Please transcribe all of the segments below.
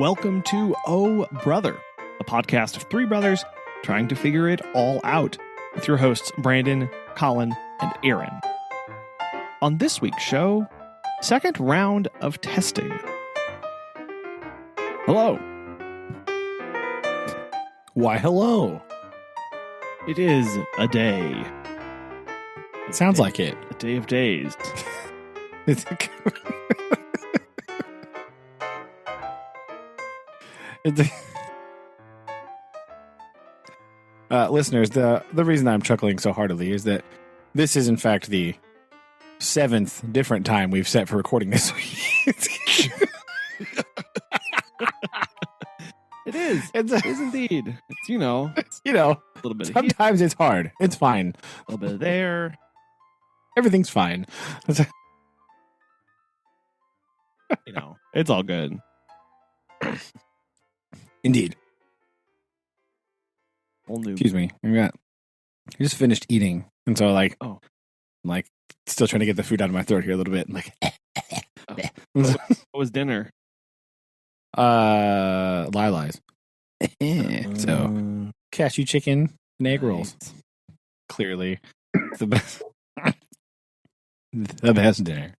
Welcome to Oh Brother, a podcast of three brothers trying to figure it all out, with your hosts Brandon, Collin, and Aaron. On this week's show, second round of testing. Hello. Why, hello. It is a day. It sounds like it. A day of days. Listeners, the reason I'm chuckling so heartily is that this is in fact the 7th different time we've set for recording this week. It is. It is indeed. It's, a little bit of sometimes it's hard. It's fine. A little bit of there. Everything's fine. It's all good. Indeed. New. Excuse me. I just finished eating, and so I'm still trying to get the food out of my throat here a little bit. I'm like, What was dinner? Lila's. So cashew chicken and egg rolls. Clearly, the best. The best dinner.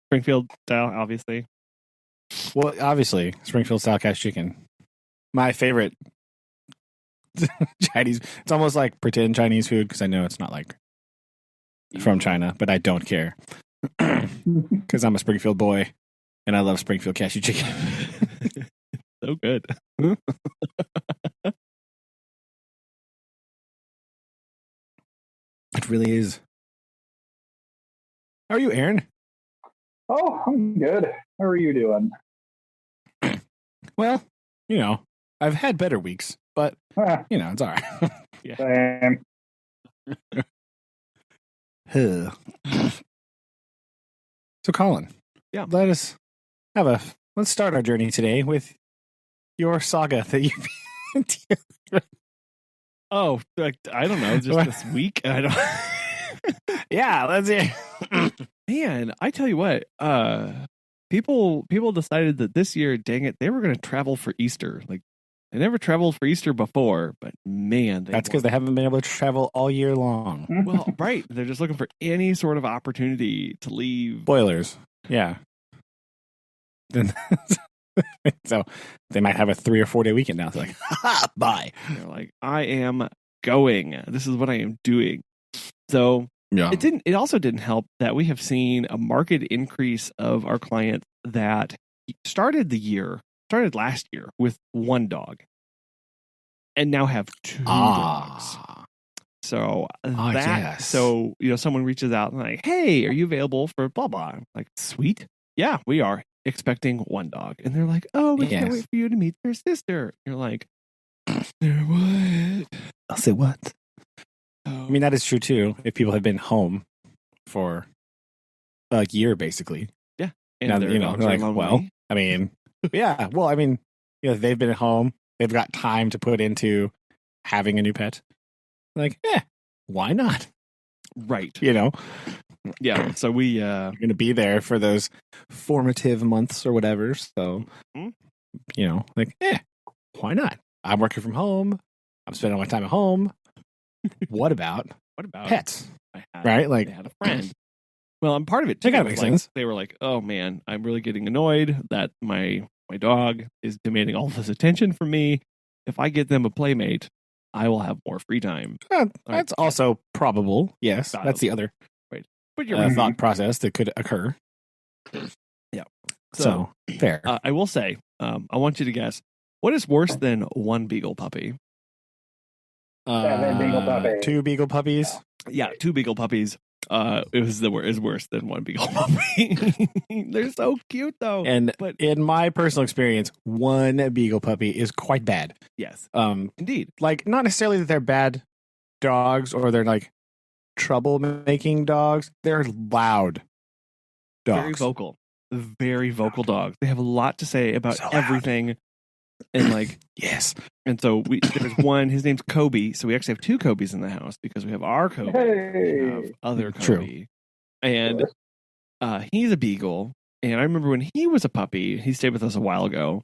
Springfield style, obviously. Well, obviously, Springfield style cashew chicken. My favorite Chinese. It's almost like pretend Chinese food because I know it's not like from China, but I don't care because I'm a Springfield boy and I love Springfield cashew chicken. So good. It really is. How are you, Aaron? Oh, I'm good. How are you doing? Well, I've had better weeks, but it's all right. Yeah. So, Collin, yeah, let's start our journey today with your saga that you've been dealing with. Oh, I don't know, just this week. I don't. Yeah, let's hear. Man, I tell you what, people decided that this year, dang it, they were going to travel for Easter. Like, they never traveled for Easter before, but man, that's because they haven't been able to travel all year long. Well, right, they're just looking for any sort of opportunity to leave. Spoilers, yeah. So they might have a 3 or 4 day weekend now. They're like, bye. They're like, I am going. This is what I am doing. So yeah. It also didn't help that we have seen a marked increase of our clients that started last year with one dog and now have 2 dogs. So yes. So someone reaches out and like, hey, are you available for blah blah? I'm like, sweet, yeah, we are expecting 1 dog, and they're like, oh, we can't wait for you to meet their sister. You're like, what? I'll say what? I mean, that is true too. If people have been home for a year, basically, yeah, and now, they're like, well, I mean, yeah, well, I mean, they've been at home, they've got time to put into having a new pet. Like, why not? Right. Yeah. So we're going to be there for those formative months or whatever. So, why not? I'm working from home. I'm spending my time at home. What about pets? Right? Like, they had a friend. Well, I'm part of it too. That kind of makes sense. They were like, oh man, I'm really getting annoyed that my dog is demanding all this attention from me. If I get them a playmate, I will have more free time. That's also probable. Yes, that's the other but you're thought process that could occur. Yeah. So fair. I will say, I want you to guess, what is worse than 1 beagle puppy? 7 beagle puppies. 2 beagle puppies. Yeah, 2 beagle puppies. Is worse than 1 beagle puppy. They're so cute though. But in my personal experience, 1 beagle puppy is quite bad. Yes. Indeed. Like, not necessarily that they're bad dogs or they're like troublemaking dogs. They're loud dogs. Very vocal dogs. They have a lot to say about everything. And yes. And so there's one, his name's Kobe. So we actually have 2 Kobe's in the house because we have our Kobe. Hey. We have other Kobe. True. And he's a beagle. And I remember when he was a puppy, he stayed with us a while ago.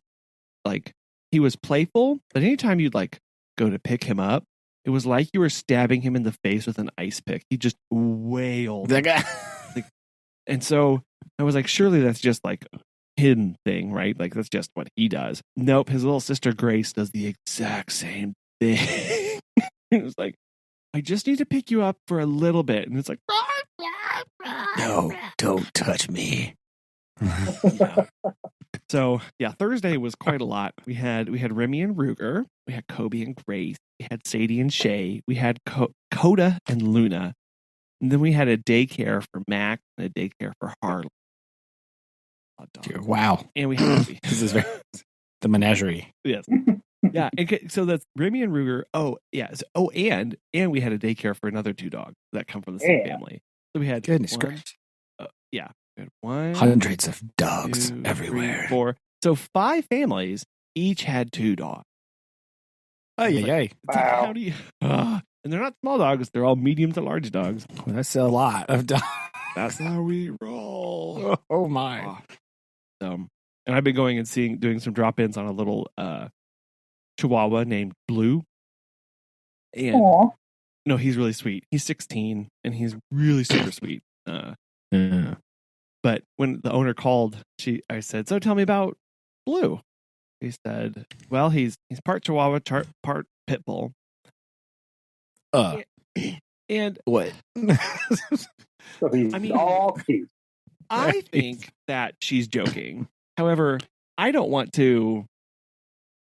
Like, he was playful, but anytime you'd like go to pick him up, it was like you were stabbing him in the face with an ice pick. He just wailed. That guy. And so I was like, surely that's just like a hidden thing, right? Like, that's just what he does. Nope. His little sister Grace does the exact same thing. It was like, I just need to pick you up for a little bit. And it's like, No, don't touch me. yeah. So yeah, Thursday was quite a lot. We had Remy and Ruger, we had Kobe and Grace, we had Sadie and Shay, we had Coda and Luna, and then we had a daycare for Mac and a daycare for Harley. Wow. And we had Kobe. This is the menagerie. Yes. Yeah. So that's Remy and Ruger. Oh, yes. Oh, and we had a daycare for another 2 dogs that come from the same family. So we had Goodness gracious. Yeah. We had 1, hundreds of dogs 2, everywhere. 3, 4. So 5 families each had 2 dogs. Oh, yeah. Wow. How do you? And they're not small dogs; they're all medium to large dogs. That's a lot of dogs. That's how we roll. Oh my! And I've been going and doing some drop-ins on a little Chihuahua named Blue. And Aww. no, he's really sweet. He's 16 and he's really super sweet. Yeah. But when the owner called, I said, "So tell me about Blue." He said, "Well, he's part Chihuahua, part pit bull." And what? So he's all cute. I think that she's joking. However, I don't want to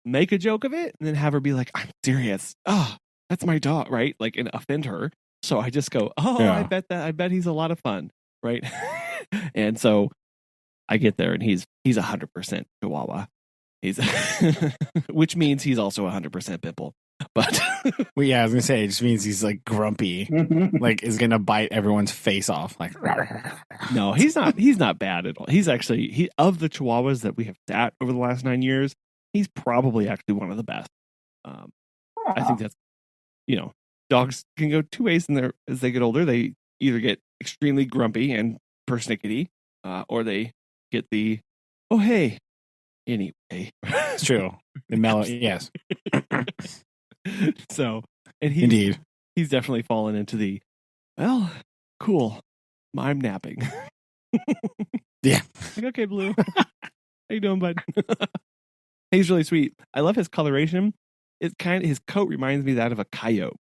make a joke of it and then have her be like, "I'm serious. Oh, that's my dog," right? Like, and offend her. So I just go, "Oh, yeah. I bet he's a lot of fun," right? And so I get there and he's 100% Chihuahua. Which means he's also 100% Pitbull. But well, yeah, I was gonna say it just means he's like grumpy, like is gonna bite everyone's face off. Like, no, he's not. He's not bad at all. He's actually of the Chihuahuas that we have sat over the last 9 years. He's probably actually one of the best. I think that's dogs can go 2 ways as they get older. They either get extremely grumpy and persnickety, or they get the oh hey. Anyway, it's true. The mellow, yes. So, and indeed, he's definitely fallen into the well, cool. I'm napping. Yeah. Like, okay, Blue. How you doing, bud? He's really sweet. I love his coloration. It's his coat reminds me of that of a coyote.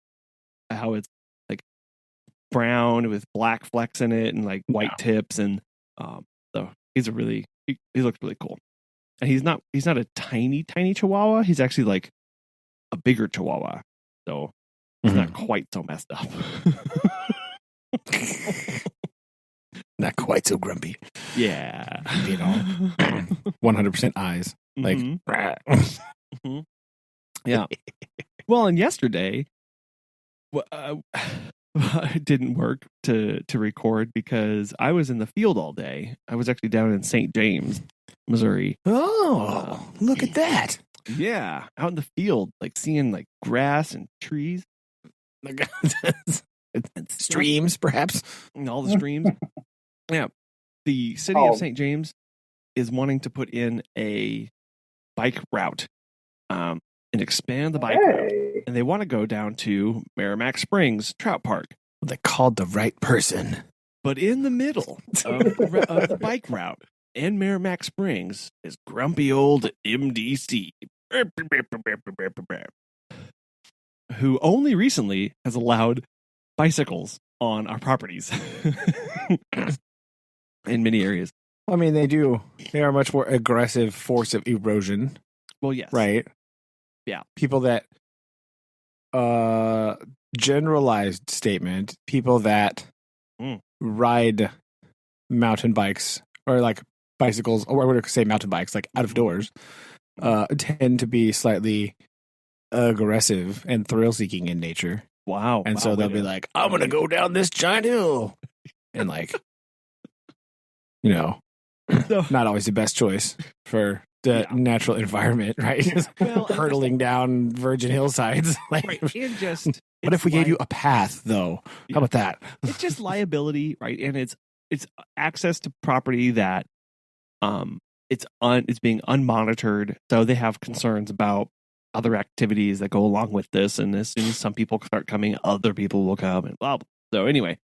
How it's like brown with black flecks in it and like white tips, and so he's he looks really cool. And he's not a tiny Chihuahua. He's actually like a bigger Chihuahua. So he's not quite so messed up. Not quite so grumpy. Yeah. 100% eyes. Like, mm-hmm. Yeah. Well, and yesterday, it didn't work to record because I was in the field all day. I was actually down in St. James, Missouri. Oh, look at that. Yeah. Out in the field, like seeing like grass and trees. Streams, perhaps. And all the streams. Yeah. The city of St. James is wanting to put in a bike route and expand the bike route. And they want to go down to Merrimack Springs Trout Park. Well, they called the right person. But in the middle of the bike route in Merrimack Springs is grumpy old MDC, who only recently has allowed bicycles on our properties in many areas. I mean, they are a much more aggressive force of erosion. Well, yes. Right? Yeah. People that, generalized statement, people that ride mountain bikes or like bicycles, or I would say mountain bikes, like out of doors, tend to be slightly aggressive and thrill-seeking in nature. Wow. And so they'll be like, I'm going to go down this giant hill. And like, not always the best choice for the natural environment, right? Well, hurtling down virgin hillsides. Like, right. And just what if we gave you a path, though? How about that? It's just liability, right? And it's access to property that It's being unmonitored, so they have concerns about other activities that go along with this. And as soon as some people start coming, other people will come, and blah blah. So anyway,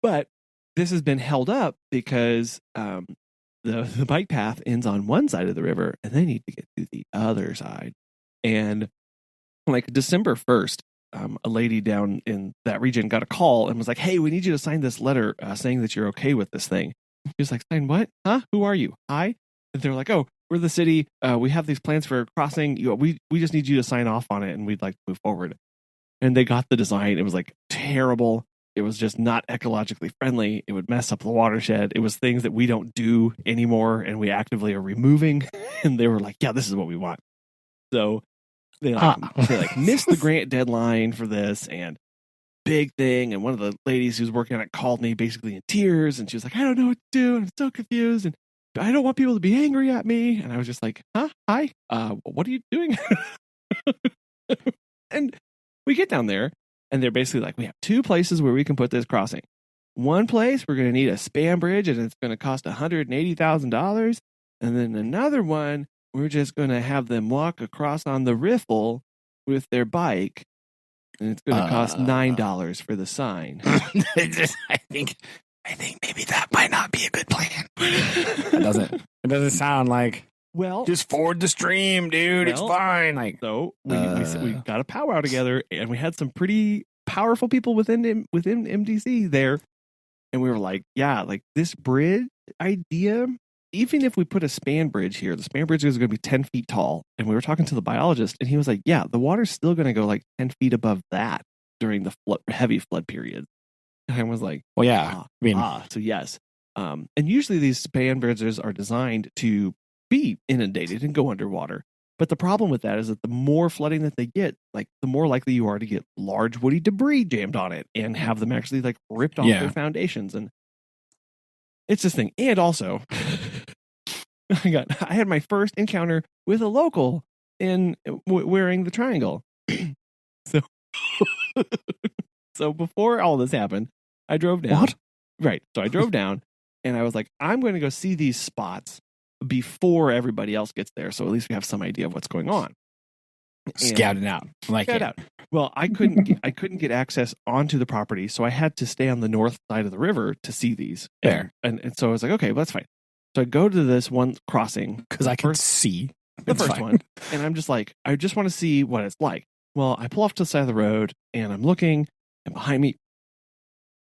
but this has been held up because the bike path ends on one side of the river, and they need to get to the other side. And like December 1st, a lady down in that region got a call and was like, "Hey, we need you to sign this letter saying that you're okay with this thing." She was like, "Sign what? Huh? Who are you? Hi?" And they're like, "Oh, we're the city. We have these plans for crossing. We just need you to sign off on it, and we'd like to move forward." And they got the design. It was like terrible. It was just not ecologically friendly. It would mess up the watershed. It was things that we don't do anymore, and we actively are removing. And they were like, "Yeah, this is what we want." So they missed the grant deadline for this, and big thing. And one of the ladies who's working on it called me basically in tears, and she was like, "I don't know what to do. I'm so confused, and I don't want people to be angry at me." And I was just like, "Huh? Hi? What are you doing?" And we get down there, and they're basically like, "We have two places where we can put this crossing. One place, we're going to need a span bridge, and it's going to cost $180,000. And then another one, we're just going to have them walk across on the riffle with their bike, and it's going to cost $9 for the sign." I think maybe that might not be a good plan. It doesn't sound like, well, just forward the stream, dude. It's fine. Like, so we got a powwow together, and we had some pretty powerful people within MDC there, and we were like, "Yeah, like this bridge idea. Even if we put a span bridge here, the span bridge is going to be 10 feet tall." And we were talking to the biologist, and he was like, "Yeah, the water's still going to go like 10 feet above that during the heavy flood period." And I was like, "Well, yeah, so yes." And usually these span bridges are designed to be inundated and go underwater. But the problem with that is that the more flooding that they get, like the more likely you are to get large woody debris jammed on it and have them actually like ripped off their foundations. And it's this thing. And also, I had my first encounter with a local in wearing the triangle. So before all this happened, I drove down. What? Right. So I drove down, and I was like, I'm going to go see these spots before everybody else gets there, so at least we have some idea of what's going on. Scouting out. Well, I couldn't get access onto the property, so I had to stay on the north side of the river to see these. Fair. And so I was like, okay, well, that's fine. So I go to this one crossing because I can see the first one, and I'm just like, I just want to see what it's like. Well, I pull off to the side of the road, and I'm looking, and behind me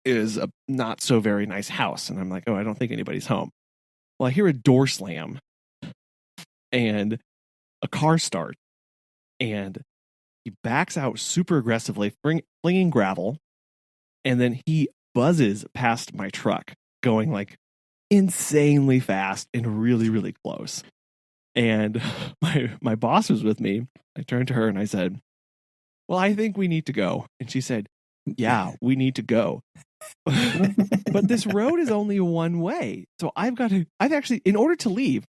is a not so very nice house, and I'm like, oh, I don't think anybody's home. Well, I hear a door slam, and a car starts, and he backs out super aggressively, flinging gravel, and then he buzzes past my truck, going like insanely fast and really, really close. And my boss was with me. I turned to her and I said, "Well, I think we need to go." And she said, "Yeah, we need to go." But this road is only one way. So I've actually, in order to leave,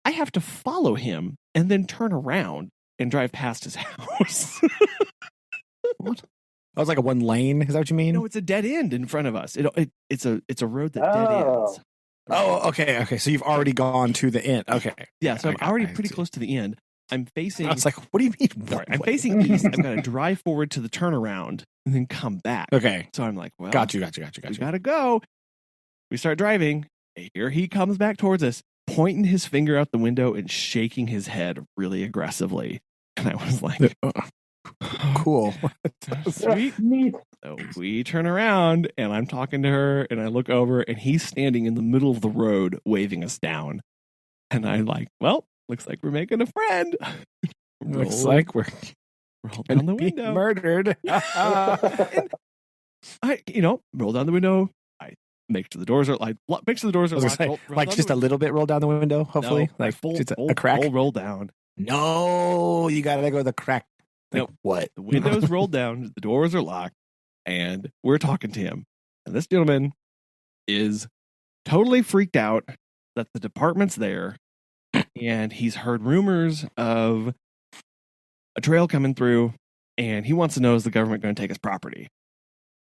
I have to follow him and then turn around and drive past his house. What? That was like a one lane. Is that what you mean? No, it's a dead end in front of us. It's a road that dead ends. Oh, okay. So you've already gone to the end. Okay. Yeah, so I'm already pretty close to the end. I'm facing. I was like, what do you mean? Sorry, I'm facing east. I've got to drive forward to the turnaround and then come back. Okay. So I'm like, well, got you. We gotta go. We start driving. Here he comes back towards us, pointing his finger out the window and shaking his head really aggressively. And I was like, cool. Sweet. Neat. So we turn around, and I'm talking to her, and I look over, and he's standing in the middle of the road waving us down. And I'm like, well, looks like we're making a friend. Looks like we're roll down the window. Murdered. I roll down the window. I make sure the doors are locked. Just a little bit roll down the window, hopefully. No, just a crack. Full roll down. No, you gotta go the crack. Nope. What? The windows rolled down, the doors are locked, and we're talking to him. And this gentleman is totally freaked out that the department's there, and he's heard rumors of a trail coming through, and he wants to know, is the government going to take his property?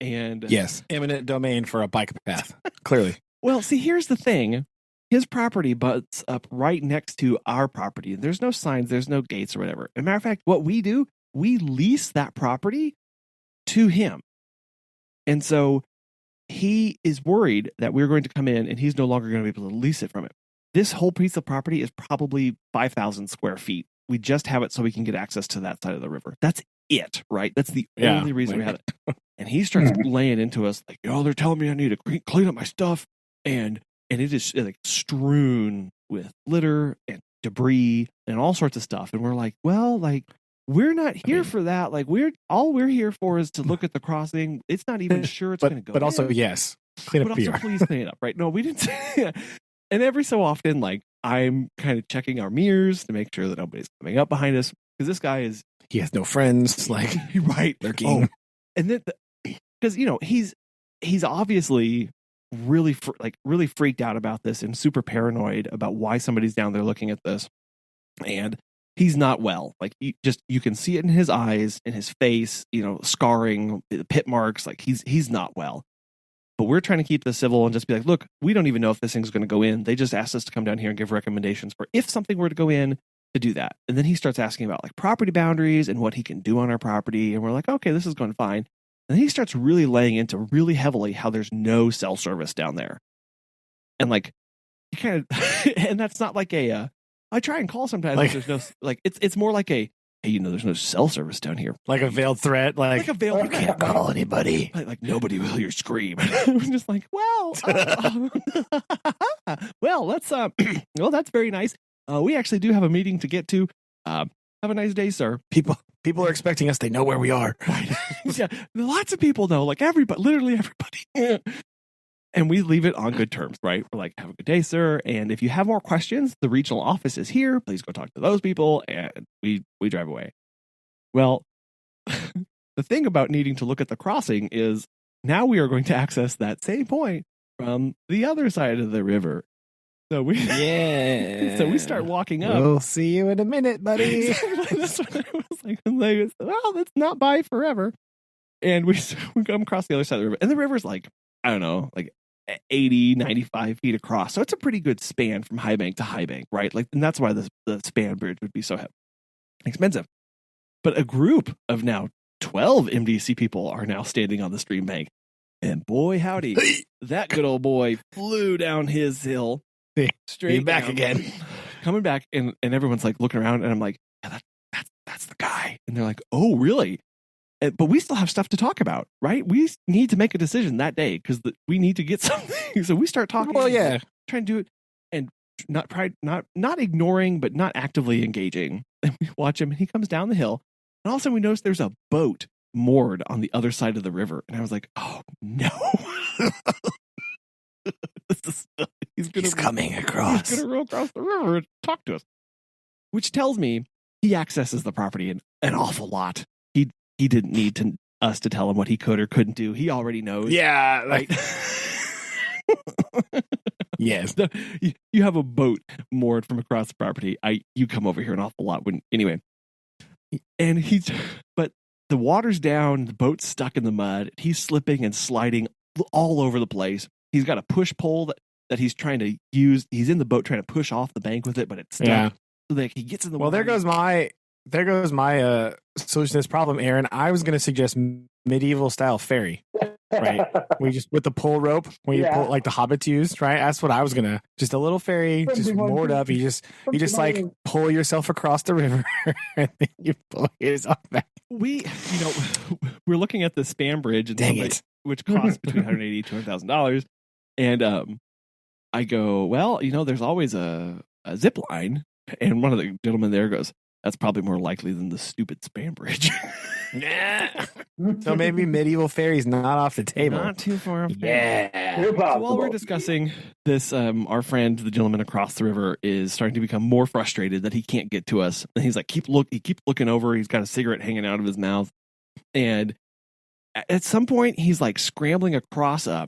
And yes, eminent domain for a bike path. Clearly. Well, see, here's the thing. his property butts up right next to our property. There's no signs, there's no gates or whatever. As a matter of fact, what we do, we lease that property to him. And so he is worried that we're going to come in and he's no longer going to be able to lease it from him. This whole piece of property is probably 5,000 square feet. We just have it so we can get access to that side of the river. That's it, right? That's the only reason we have it. And he starts laying into us like, they're telling me I need to clean up my stuff. And it is like strewn with litter and debris and all sorts of stuff. And we're like, well, like, we're not here for that. Like, we're here for is to look at the crossing. It's not even sure it's going to go. But also, yes, clean up also, please clean it up, right? No, we didn't say. And every so often, like, I'm kind of checking our mirrors to make sure that nobody's coming up behind us because this guy he has no friends, like right lurking. And then because he's obviously really really freaked out about this and super paranoid about why somebody's down there looking at this, and he's not well. Like you can see it in his eyes, in his face, scarring, the pit marks. Like he's not well. But we're trying to keep this civil and just be like, look, we don't even know if this thing's going to go in. They just asked us to come down here and give recommendations for if something were to go in to do that. And then he starts asking about like property boundaries and what he can do on our property. And we're like, okay, this is going fine. And then he starts really laying into really heavily how there's no cell service down there. And like, you kind of, and that's not like I try and call sometimes. Like, there's no, like, it's more like hey, there's no cell service down here. Like a veiled threat. Like a veiled threat. You can't call anybody. Like nobody will hear your scream. I'm just like, well, well, let's, well, that's very nice. We actually do have a meeting to get to. Have a nice day, sir. People are expecting us. They know where we are. Right. Yeah. Lots of people know, like everybody, literally everybody. And we leave it on good terms, right? We're like, have a good day, sir. And if you have more questions, the regional office is here. Please go talk to those people. And we drive away. Well, the thing about needing to look at the crossing is now we are going to access that same point from the other side of the river. So we so we start walking up. We'll see you in a minute, buddy. That's what I was like, well, that's not by forever. And we come across the other side of the river. And the river's like, I don't know, like 80, 95 feet across. So it's a pretty good span from high bank to high bank, right? Like, and that's why the span bridge would be so expensive. But a group of now 12 MDC people are now standing on the stream bank. And boy, howdy, that good old boy flew down his hill. Straight back down, again. Coming back, and everyone's like looking around, and I'm like, yeah, that's the guy. And they're like, oh, really? But we still have stuff to talk about, right? We need to make a decision that day because we need to get something. So we start talking. Well, yeah, trying to do it, and not ignoring, but not actively engaging. And we watch him, and he comes down the hill, and all of a sudden we notice there's a boat moored on the other side of the river, and I was like, oh no. He's coming across. He's going to row across the river and talk to us. Which tells me he accesses the property an awful lot. He didn't need us to tell him what he could or couldn't do. He already knows. Yeah. Like, yes. So, you have a boat moored from across the property. You come over here an awful lot. Anyway. And but the water's down. The boat's stuck in the mud. He's slipping and sliding all over the place. He's got a push pole that he's trying to use. He's in the boat trying to push off the bank with it, but it's stuck. Yeah. So that he gets in the water. Well, there goes my solution to this problem, Aaron. I was going to suggest medieval style ferry, right? We just with the pull rope, when you pull like the hobbits used, right? That's what I was gonna. Just a little ferry, just moored up. You just like pull yourself across the river, and then you pull yourself back. We're looking at the span bridge, which costs between $180,000 to $200,000, and I go, well, there's always a zip line, and one of the gentlemen there goes, that's probably more likely than the stupid span bridge. Yeah. So maybe medieval ferry's not off the table. Not too far off. Yeah. So while we're discussing this, our friend, the gentleman across the river, is starting to become more frustrated that he can't get to us. And he's like, he keeps looking over. He's got a cigarette hanging out of his mouth. And at some point, he's like scrambling across a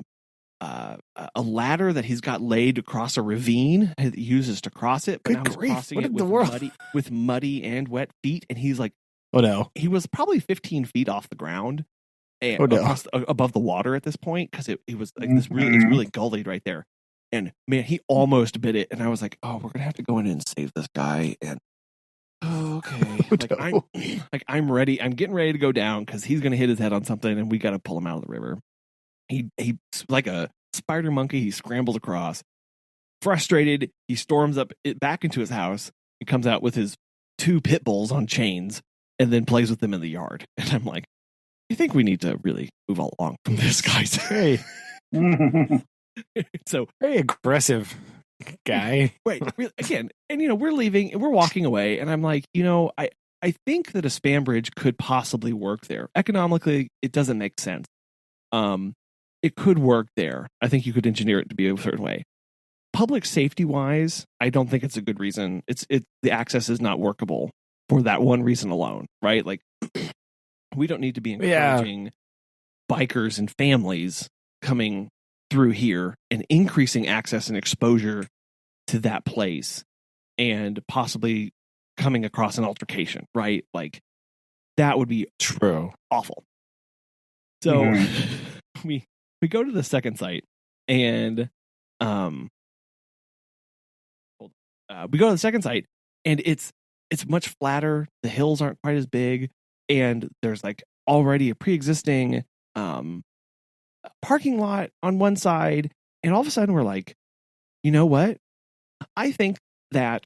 ladder that he's got laid across a ravine that he uses to cross it. But now he's crossing it with muddy and wet feet. And he's like, oh no. He was probably 15 feet off the ground and above the water at this point because it was like it's really gullied right there. And man, he almost bit it. And I was like, oh, we're gonna have to go in and save this guy. And okay, I'm ready. I'm getting ready to go down because he's gonna hit his head on something, and we got to pull him out of the river. He like a spider monkey. He scrambles across. Frustrated, he storms back into his house. He comes out with his 2 pit bulls on chains, and then plays with them in the yard. And I'm like, I think we need to really move along from this, guys. Hey. So very aggressive guy. Right. Again, and we're leaving and we're walking away, and I'm like, I think that a span bridge could possibly work there. Economically, it doesn't make sense. It could work there. I think you could engineer it to be a certain way. Public safety wise, I don't think it's a good reason. The access is not workable for that one reason alone, right? Like, we don't need to be encouraging bikers and families coming through here and increasing access and exposure to that place and possibly coming across an altercation, right? Like, that would be awful. So we go to the second site, and we go to the second site, and it's much flatter. The hills aren't quite as big, and there's like already a pre-existing parking lot on one side. And all of a sudden we're like, you know what? I think that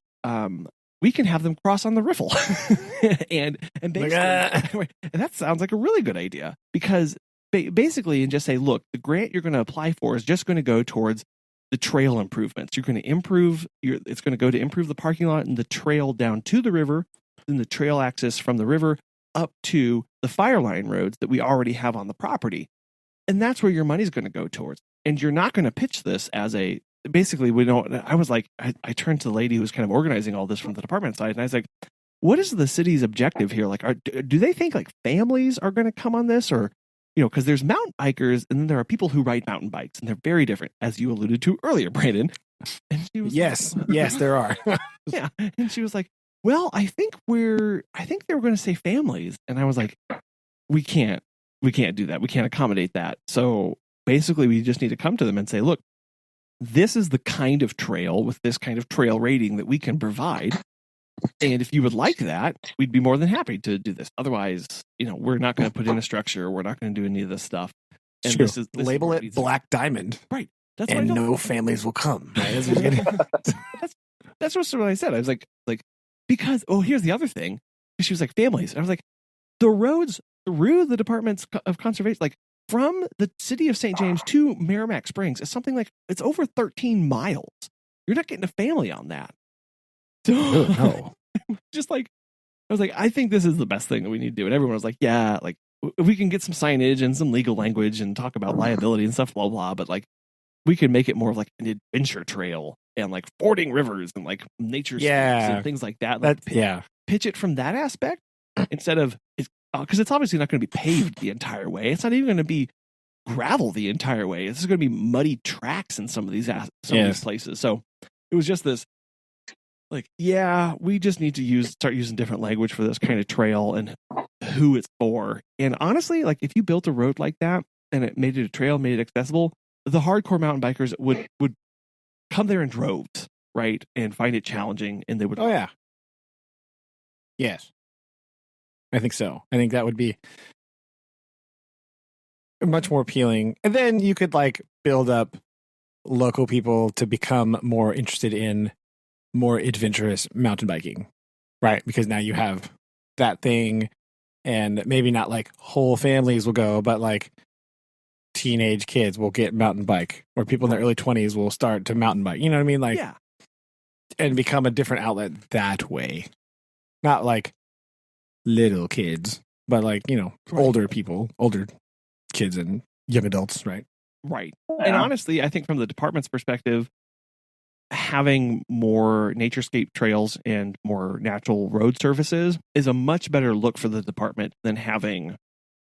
we can have them cross on the riffle. and basically, and that sounds like a really good idea, because basically, and just say, look, the grant you're going to apply for is just going to go towards the trail improvements. You're going to it's going to go to improve the parking lot and the trail down to the river, and the trail access from the river up to the fire line roads that we already have on the property. And that's where your money's going to go towards. And you're not going to pitch this as basically, we don't. I was like, I turned to the lady who was kind of organizing all this from the department side, and I was like, what is the city's objective here? Like, do they think like families are going to come on this, or, because there's mountain bikers and then there are people who ride mountain bikes, and they're very different, as you alluded to earlier, Brandon. And she was yes, there are. Yeah. And she was like, well, I think they were going to say families. And I was like, we can't do that. We can't accommodate that. So basically we just need to come to them and say, look, this is the kind of trail with this kind of trail rating that we can provide. And if you would like that, we'd be more than happy to do this. Otherwise, we're not going to put in a structure. We're not going to do any of this stuff. And this label it Black Diamond. Right. That's and no families will come. Right? That's what I said. I was like, because, here's the other thing. She was like, families. And I was like, the roads through the Departments of Conservation, like from the city of St. James to Merrimack Springs, is something like, it's over 13 miles. You're not getting a family on that. So, no. Just like, I was like, I think this is the best thing that we need to do. And everyone was like, yeah, like, if we can get some signage and some legal language and talk about liability and stuff, blah, blah, but like, we could make it more of like an adventure trail and like fording rivers and like nature and things like that. Like, pitch it from that aspect instead of, because it's obviously not going to be paved the entire way. It's not even going to be gravel the entire way. This is going to be muddy tracks in some of these these places. So it was just this, like, we just need to start using different language for this kind of trail and who it's for. And honestly, like, if you built a road like that and it made it a trail, made it accessible, the hardcore mountain bikers would come there in droves, right? And find it challenging, and they would. Oh, yeah. Yes. I think so. I think that would be much more appealing. And then you could like build up local people to become more interested in more adventurous mountain biking, right? Because now you have that thing, and maybe not like whole families will go, but like teenage kids will get mountain bike, or people in their early 20s will start to mountain bike. You know what I mean? Like, and become a different outlet that way. Not like little kids, but like, older people, older kids and young adults, right? Right. And honestly, I think from the department's perspective, having more naturescape trails and more natural road surfaces is a much better look for the department than having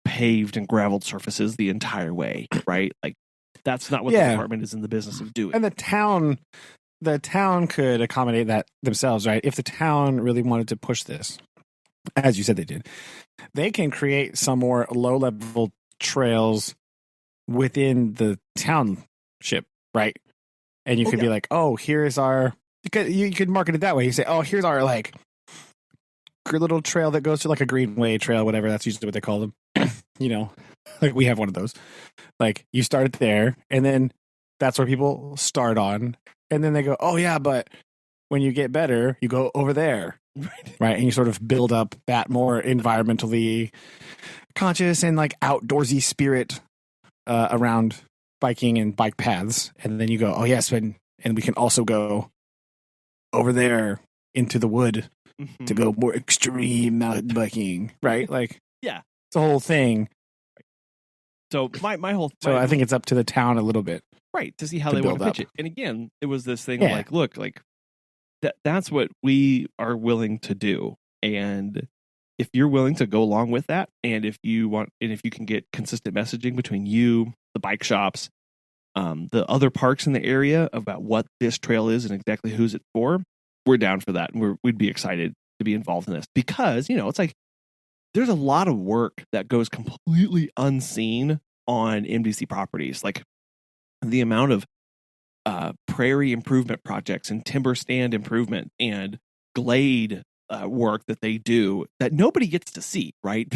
paved and graveled surfaces the entire way, right? Like, that's not what the department is in the business of doing. And the town could accommodate that themselves, right? If the town really wanted to push this, as you said they did, they can create some more low-level trails within the township, right? and you could be like, oh, here's our. You could market it that way. You say, oh, here's our like little trail that goes to like a greenway trail, whatever. That's usually what they call them. You know, like we have one of those. Like you start there, and then that's where people start on, and then they go, oh yeah, but when you get better, you go over there, right? And you sort of build up that more environmentally conscious and like outdoorsy spirit around biking and bike paths, and then you go, oh yes, and we can also go over there into the wood to go more extreme mountain biking, right? Like, yeah, it's a whole thing. So my whole I think it's up to the town a little bit, right, to see how they want to pitch it. And again, it was this thing of like, look, like that's what we are willing to do, and if you're willing to go along with that, and if you want, and if you can get consistent messaging between you, the bike shops, the other parks in the area about what this trail is and exactly who's it for, we're down for that, and we'd be excited to be involved in this, because it's like there's a lot of work that goes completely unseen on MDC properties, like the amount of prairie improvement projects and timber stand improvement and glade work that they do that nobody gets to see, right?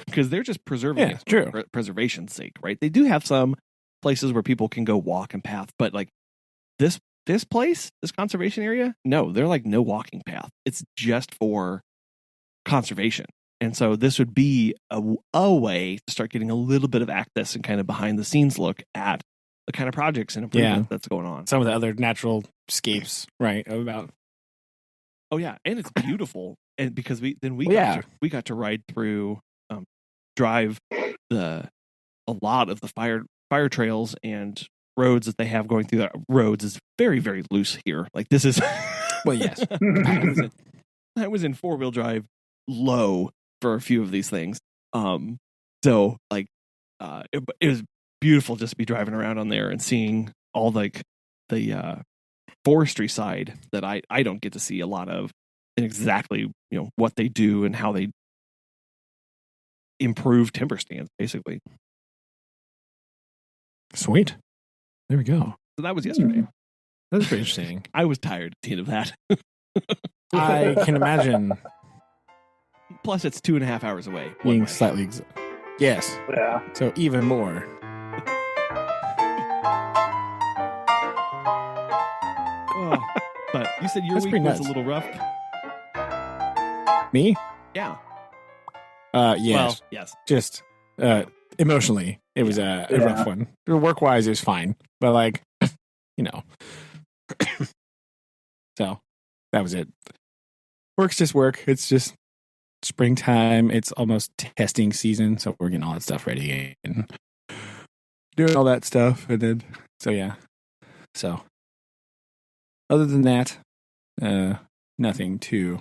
Because they're just preserving it for preservation's sake, right? They do have some places where people can go walk and path, but like this place, this conservation area, no, they're like no walking path. It's just for conservation. And so this would be a way to start getting a little bit of access and kind of behind the scenes look at the kind of projects and improvements that's going on. Some of the other natural scapes, right? About. Oh yeah, and it's beautiful, and because we got to ride through, drive a lot of the fire trails and roads that they have going through. The roads is very, very loose here. Like this is, well, yes, I was in 4-wheel drive low for a few of these things. So like, it was beautiful just to be driving around on there and seeing all like the forestry side that I don't get to see a lot of, and exactly what they do and how they improve timber stands, basically. Sweet. There we go. So that was yesterday. That was pretty interesting. I was tired at the end of that. I can imagine. Plus, it's 2.5 hours away. Being slightly. Yes. Yeah. So even more. Oh, but you said your week was a little rough. Me? Yeah. Yes. Well, yes. Just emotionally, it was a rough one. Work-wise, it was fine, but like, so that was it. Work's just work. It's just springtime. It's almost testing season, so we're getting all that stuff ready and doing all that stuff, and then so other than that, nothing too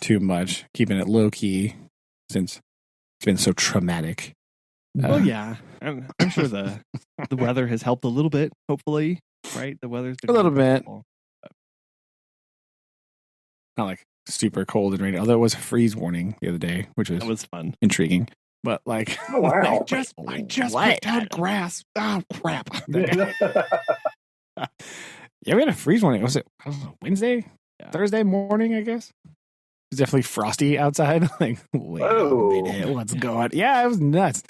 much. Keeping it low key since it's been so traumatic. Well, yeah, I'm sure the weather has helped a little bit. Hopefully, right? The weather's been a little bit. Not like super cold and rainy. Although it was a freeze warning the other day, which was fun, intriguing. But like, oh, wow. I just picked out grass. Oh crap! Yeah, we had a freeze warning. Was it Wednesday, Thursday morning? I guess it was definitely frosty outside. Like, wait a minute, what's going on? Yeah, it was nuts.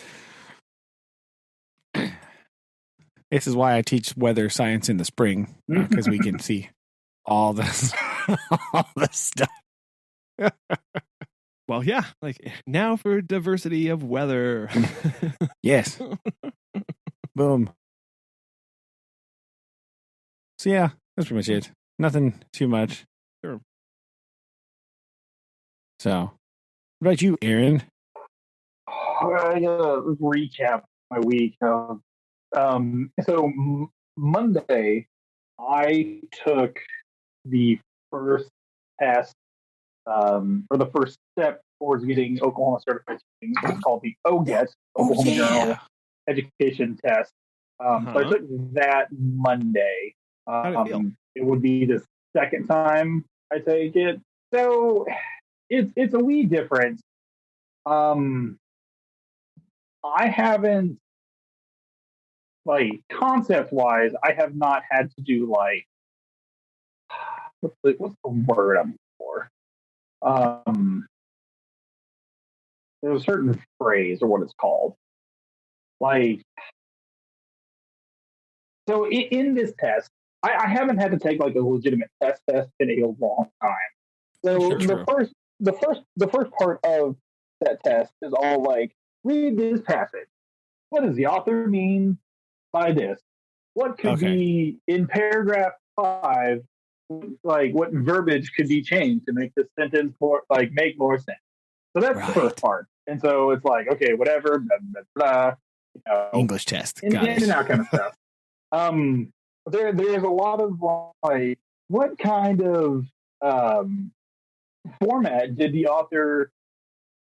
This is why I teach weather science in the spring, because we can see all this, all this stuff. Well, yeah, like now for diversity of weather. Yes. Boom. So yeah, that's pretty much it. Nothing too much. Sure. So, what about you, Aaron? I gotta recap my week. So Monday, I took the first test, or the first step towards getting Oklahoma certified. It's called the OGET, Oklahoma Journal Education Test. So I took that Monday. How did it feel? It would be the second time I take it. So it's a wee difference. I haven't like concept wise, I have not had to do like what's the word I'm looking for? There's a certain phrase or what it's called. Like, so in this test, I haven't had to take like a legitimate test in a long time. So the first part of that test is all like, read this passage. What does the author mean by this? What could be in paragraph 5? Like, what verbiage could be changed to make this sentence make more sense? So that's the first part. And so it's like, okay, whatever, blah, blah, blah, English test, in and out kind of stuff. There's a lot of like, what kind of format did the author,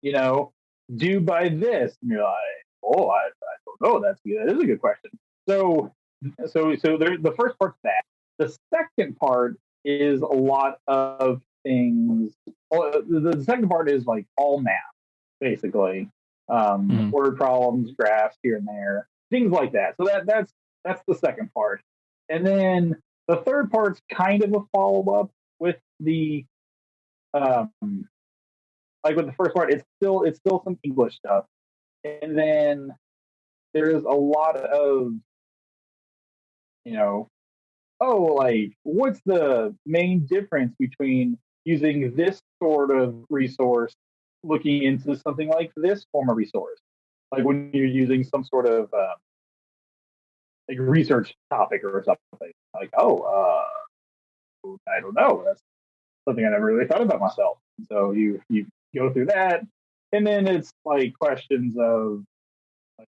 do by this? And you're like, oh, I don't know. That's good. That is a good question. So the first part's that. The second part is a lot of things. The second part is like all math, basically. Word problems, graphs here and there, things like that. So that's the second part. And then the third part's kind of a follow-up with the like with the first part, it's still some English stuff. And then there's a lot of, like, what's the main difference between using this sort of resource looking into something like this form of resource? Like when you're using some sort of like research topic or something. Like, I don't know. That's something I never really thought about myself. So you go through that, and then it's like questions of, like,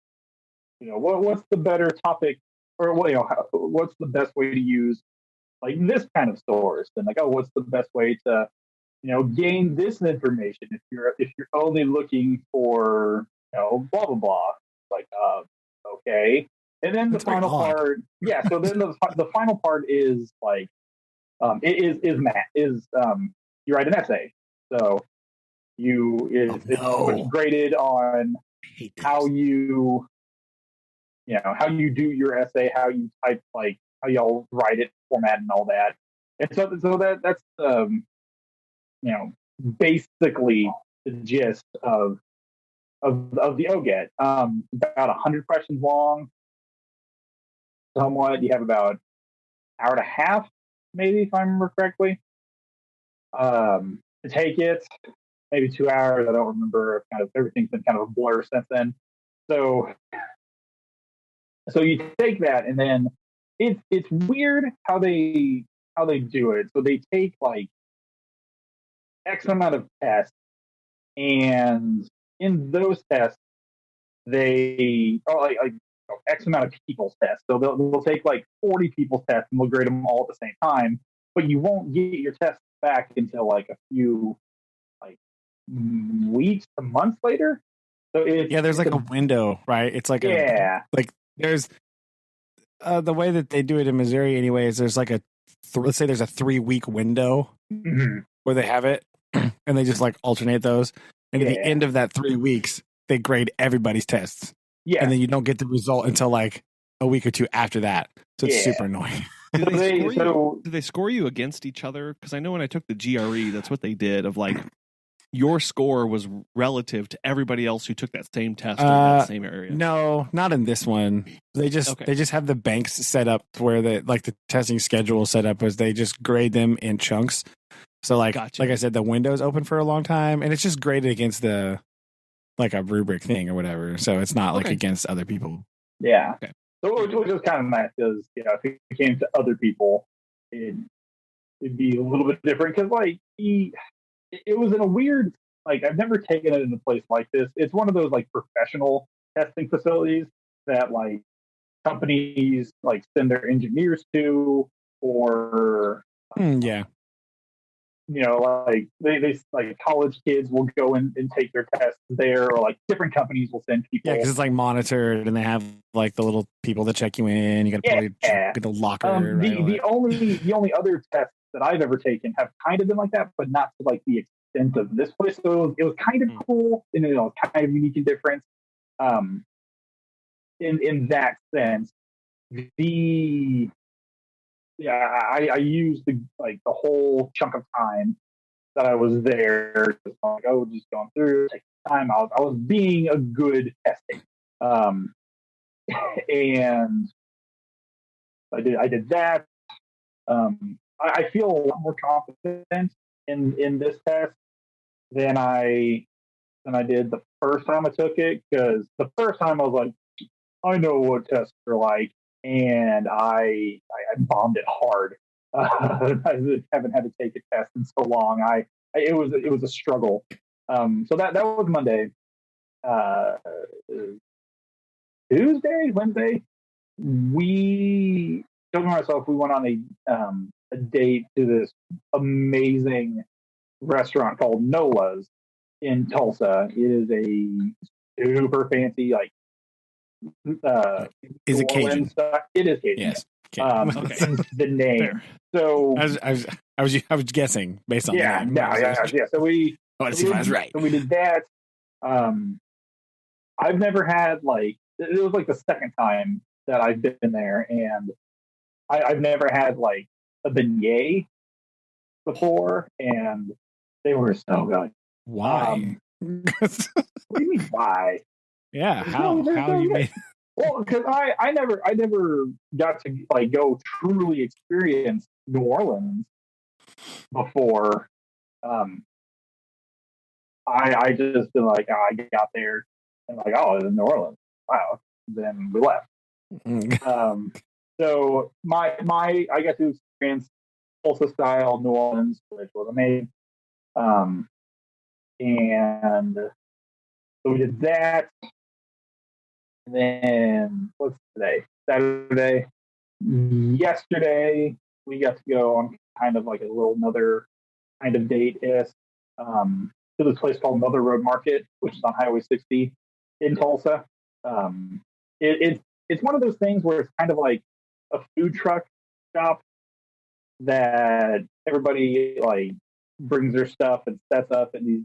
what's the better topic, or what's the best way to use like this kind of source, and like, what's the best way to gain this information if you're only looking for blah blah blah. Like, okay. And then the final part, so then the final part is like, it is math. You write an essay, so it's graded on how you how you do your essay, how you type, like how y'all write it, format, and all that. And so that's basically the gist of the OGET. About 100 questions long. Somewhat, you have about an hour and a half, maybe, if I remember correctly, to take it. Maybe 2 hours. I don't remember. Kind of everything's been kind of a blur since then. So you take that, and then it's weird how they do it. So they take like X amount of tests, and in those tests, they like X amount of people's tests. So they'll take like 40 people's tests and they'll grade them all at the same time. But you won't get your tests back until like a few weeks to months later. So there's like a window, right? It's like like there's the way that they do it in Missouri, anyways. There's like let's say there's a 3-week window where they have it, and they just like alternate those. And at the end of that 3 weeks, they grade everybody's tests. Yeah, and then you don't get the result until like a week or two after that. So it's super annoying. Do they score you against each other? Because I know when I took the GRE, that's what they did. Of like, your score was relative to everybody else who took that same test in that same area. No, not in this one. They just have the banks set up where the testing schedule set up as they just grade them in chunks. So like I said, the window's open for a long time, and it's just graded against the like a rubric thing or whatever. So it's not like against other people. Yeah. Okay. So which was kind of nice because if it came to other people, it'd be a little bit different because like it was in a weird, like, I've never taken it in a place like this. It's one of those like professional testing facilities that like companies like send their engineers to, or like they like college kids will go and take their tests there, or like different companies will send people. Yeah, because it's like monitored, and they have like the little people that check you in. You got to probably get the locker. The only other tests that I've ever taken have kind of been like that, but not to like the extent of this place. So it was kind of cool, and kind of unique and different. In that sense, the I used the whole chunk of time that I was there, just going through, take time. I was being a good testing, and I did that. I feel a lot more confident in this test than I did the first time I took it, because the first time I was like, I know what tests are like, and I bombed it hard. I haven't had to take a test in so long. It was a struggle. So that was Monday. Tuesday, Wednesday, we Children and myself, we went on a date to this amazing restaurant called Nola's in Tulsa. It is a super fancy, is it Cajun? It is Cajun. Yes. Okay. The name. Fair. So I was guessing based on the name. Yeah. So we. I want to see if I was right. So we did that. I've never had it was the second time that I've been there, and I've never had a beignet before, and they were so good. Why? What do you mean why? Yeah, how you made? Well, because I never got to go truly experience New Orleans before. I just been I got there and it's in New Orleans. Wow. Then we left. So my I got to experience Tulsa style New Orleans, which was amazing. And so we did that. And then what's today? Saturday. Yesterday we got to go on kind of another kind of date to this place called Mother Road Market, which is on Highway 60 in Tulsa. It's one of those things where it's kind of like a food truck shop that everybody brings their stuff and sets up in these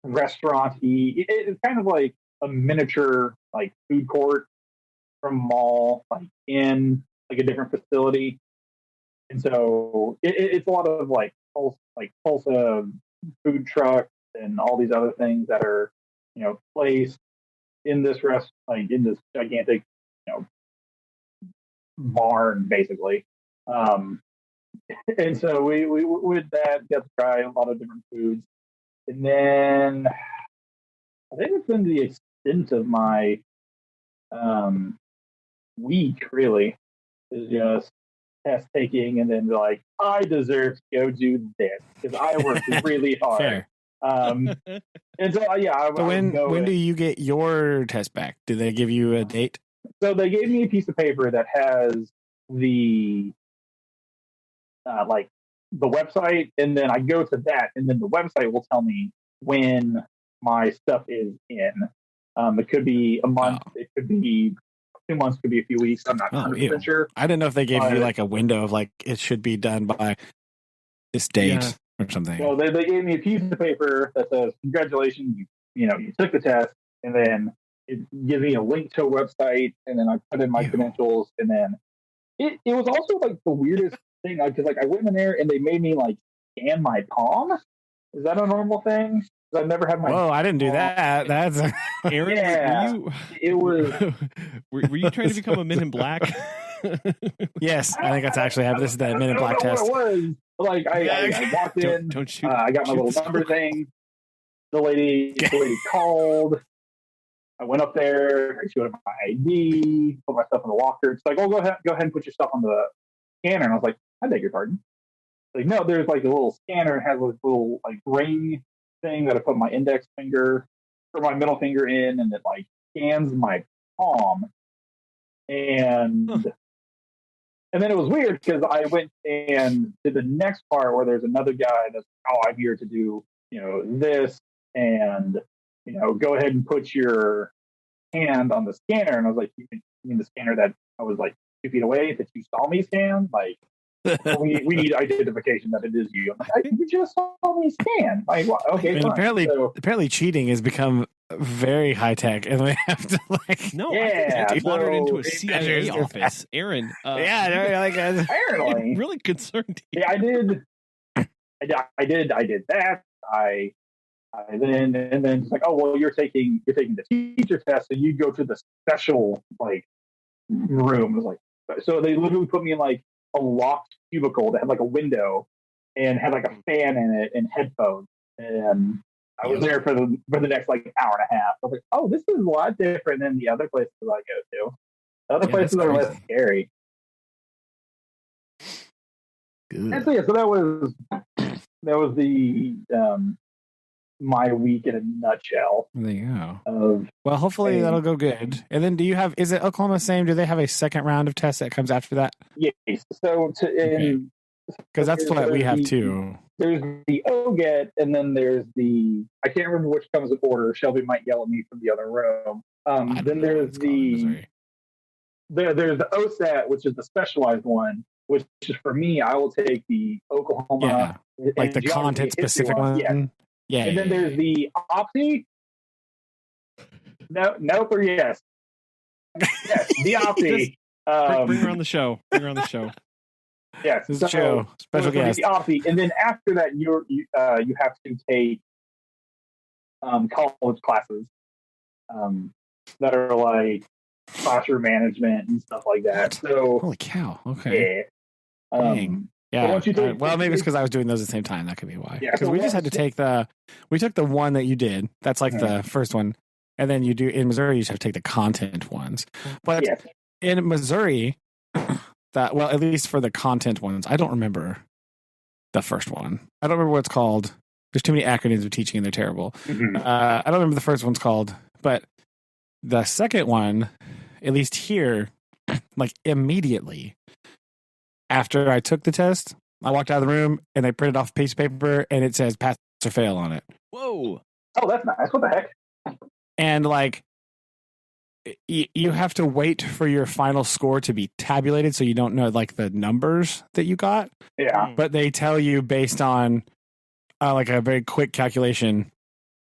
restaurant-y. It's kind of like a miniature food court from a mall, in a different facility. And so it's a lot of Tulsa food trucks and all these other things that are placed in this in this gigantic barn basically. And so we with that got to try a lot of different foods, and then I think it's been the extent of my week really is just test taking, and then I deserve to go do this because I worked really hard. Fair. And so when do you get your test back? Do they give you a date? So they gave me a piece of paper that has the the website, and then I go to that, and then the website will tell me when my stuff is in. It could be a month, it could be 2 months, could be a few weeks. I'm not 100% sure. I didn't know if they gave you a window of it should be done by this date or something. Well, they gave me a piece of paper that says, congratulations, you took the test, and then it gives me a link to a website, and then I put in my credentials, and then it was also the weirdest thing, because I went in there and they made me scan my palm. Is that a normal thing? I've never had my. Whoa! I didn't do that. That's Aaron. Yeah, it was. Were you trying to become a Men in Black? Yes, I think that's actually happened. This is that Men in Black test. It was I walked in. Don't shoot. I got my little number thing. The lady called. I went up there. I showed her my ID. Put my stuff in the locker. It's go ahead and put your stuff on the scanner. And I was like, I beg your pardon. No, there's a little scanner. It has a little ring thing that I put my index finger or my middle finger in, and it scans my palm. And then it was weird because I went and did the next part where there's another guy that's, I'm here to do this, and go ahead and put your hand on the scanner. And I was like, you mean the scanner that I was 2 feet away that you saw me scan? We need identification that it is you. I'm you just saw me scan. Okay, and apparently cheating has become very high tech, and we have to like No, Yeah, I think that's so wandered into a it CIA measures their office. Aaron, yeah, they're like apparently, I'm really concerned here. yeah, I did that. I then and then it's like, oh well, you're taking the teacher test, so you go to the special like room. It was like, so they literally put me in like a locked cubicle that had like a window and had like a fan in it and headphones, and I was there for the next like hour and a half. I was like, oh, this is a lot different than the other places I go to. The other places are less scary. And so yeah, so that was the my week in a nutshell. There you go. Well, hopefully that'll go good. And then is it Oklahoma same? Do they have a second round of tests that comes after that? Yes. So because that's what we have too. There's the OGET, and then there's I can't remember which comes in order. Shelby might yell at me from the other room. Then there's there's the OSAT, which is the specialized one, which is for me, I will take the Oklahoma, like the content specific one. Yeah. Yeah. And then there's the OPSI. No, or yes. Yes, the OPSI. Bring her on the show. Yes, this show special guest. The OPSI, and then after that, you have to take college classes that are like classroom management and stuff like that. So holy cow! Okay. Yeah. Dang. Yeah. Well, maybe it's because I was doing those at the same time. That could be why. Because we just had to take we took the one that you did. That's like the first one. And then in Missouri, you just have to take the content ones. But in Missouri, at least for the content ones, I don't remember the first one. I don't remember what it's called. There's too many acronyms of teaching and they're terrible. Mm-hmm. I don't remember the first one's called. But the second one, at least here, like immediately after I took the test, I walked out of the room and they printed off a piece of paper and it says pass or fail on it. Whoa. Oh, that's nice. What the heck? And like, you have to wait for your final score to be tabulated so you don't know like the numbers that you got. Yeah. But they tell you based on like a very quick calculation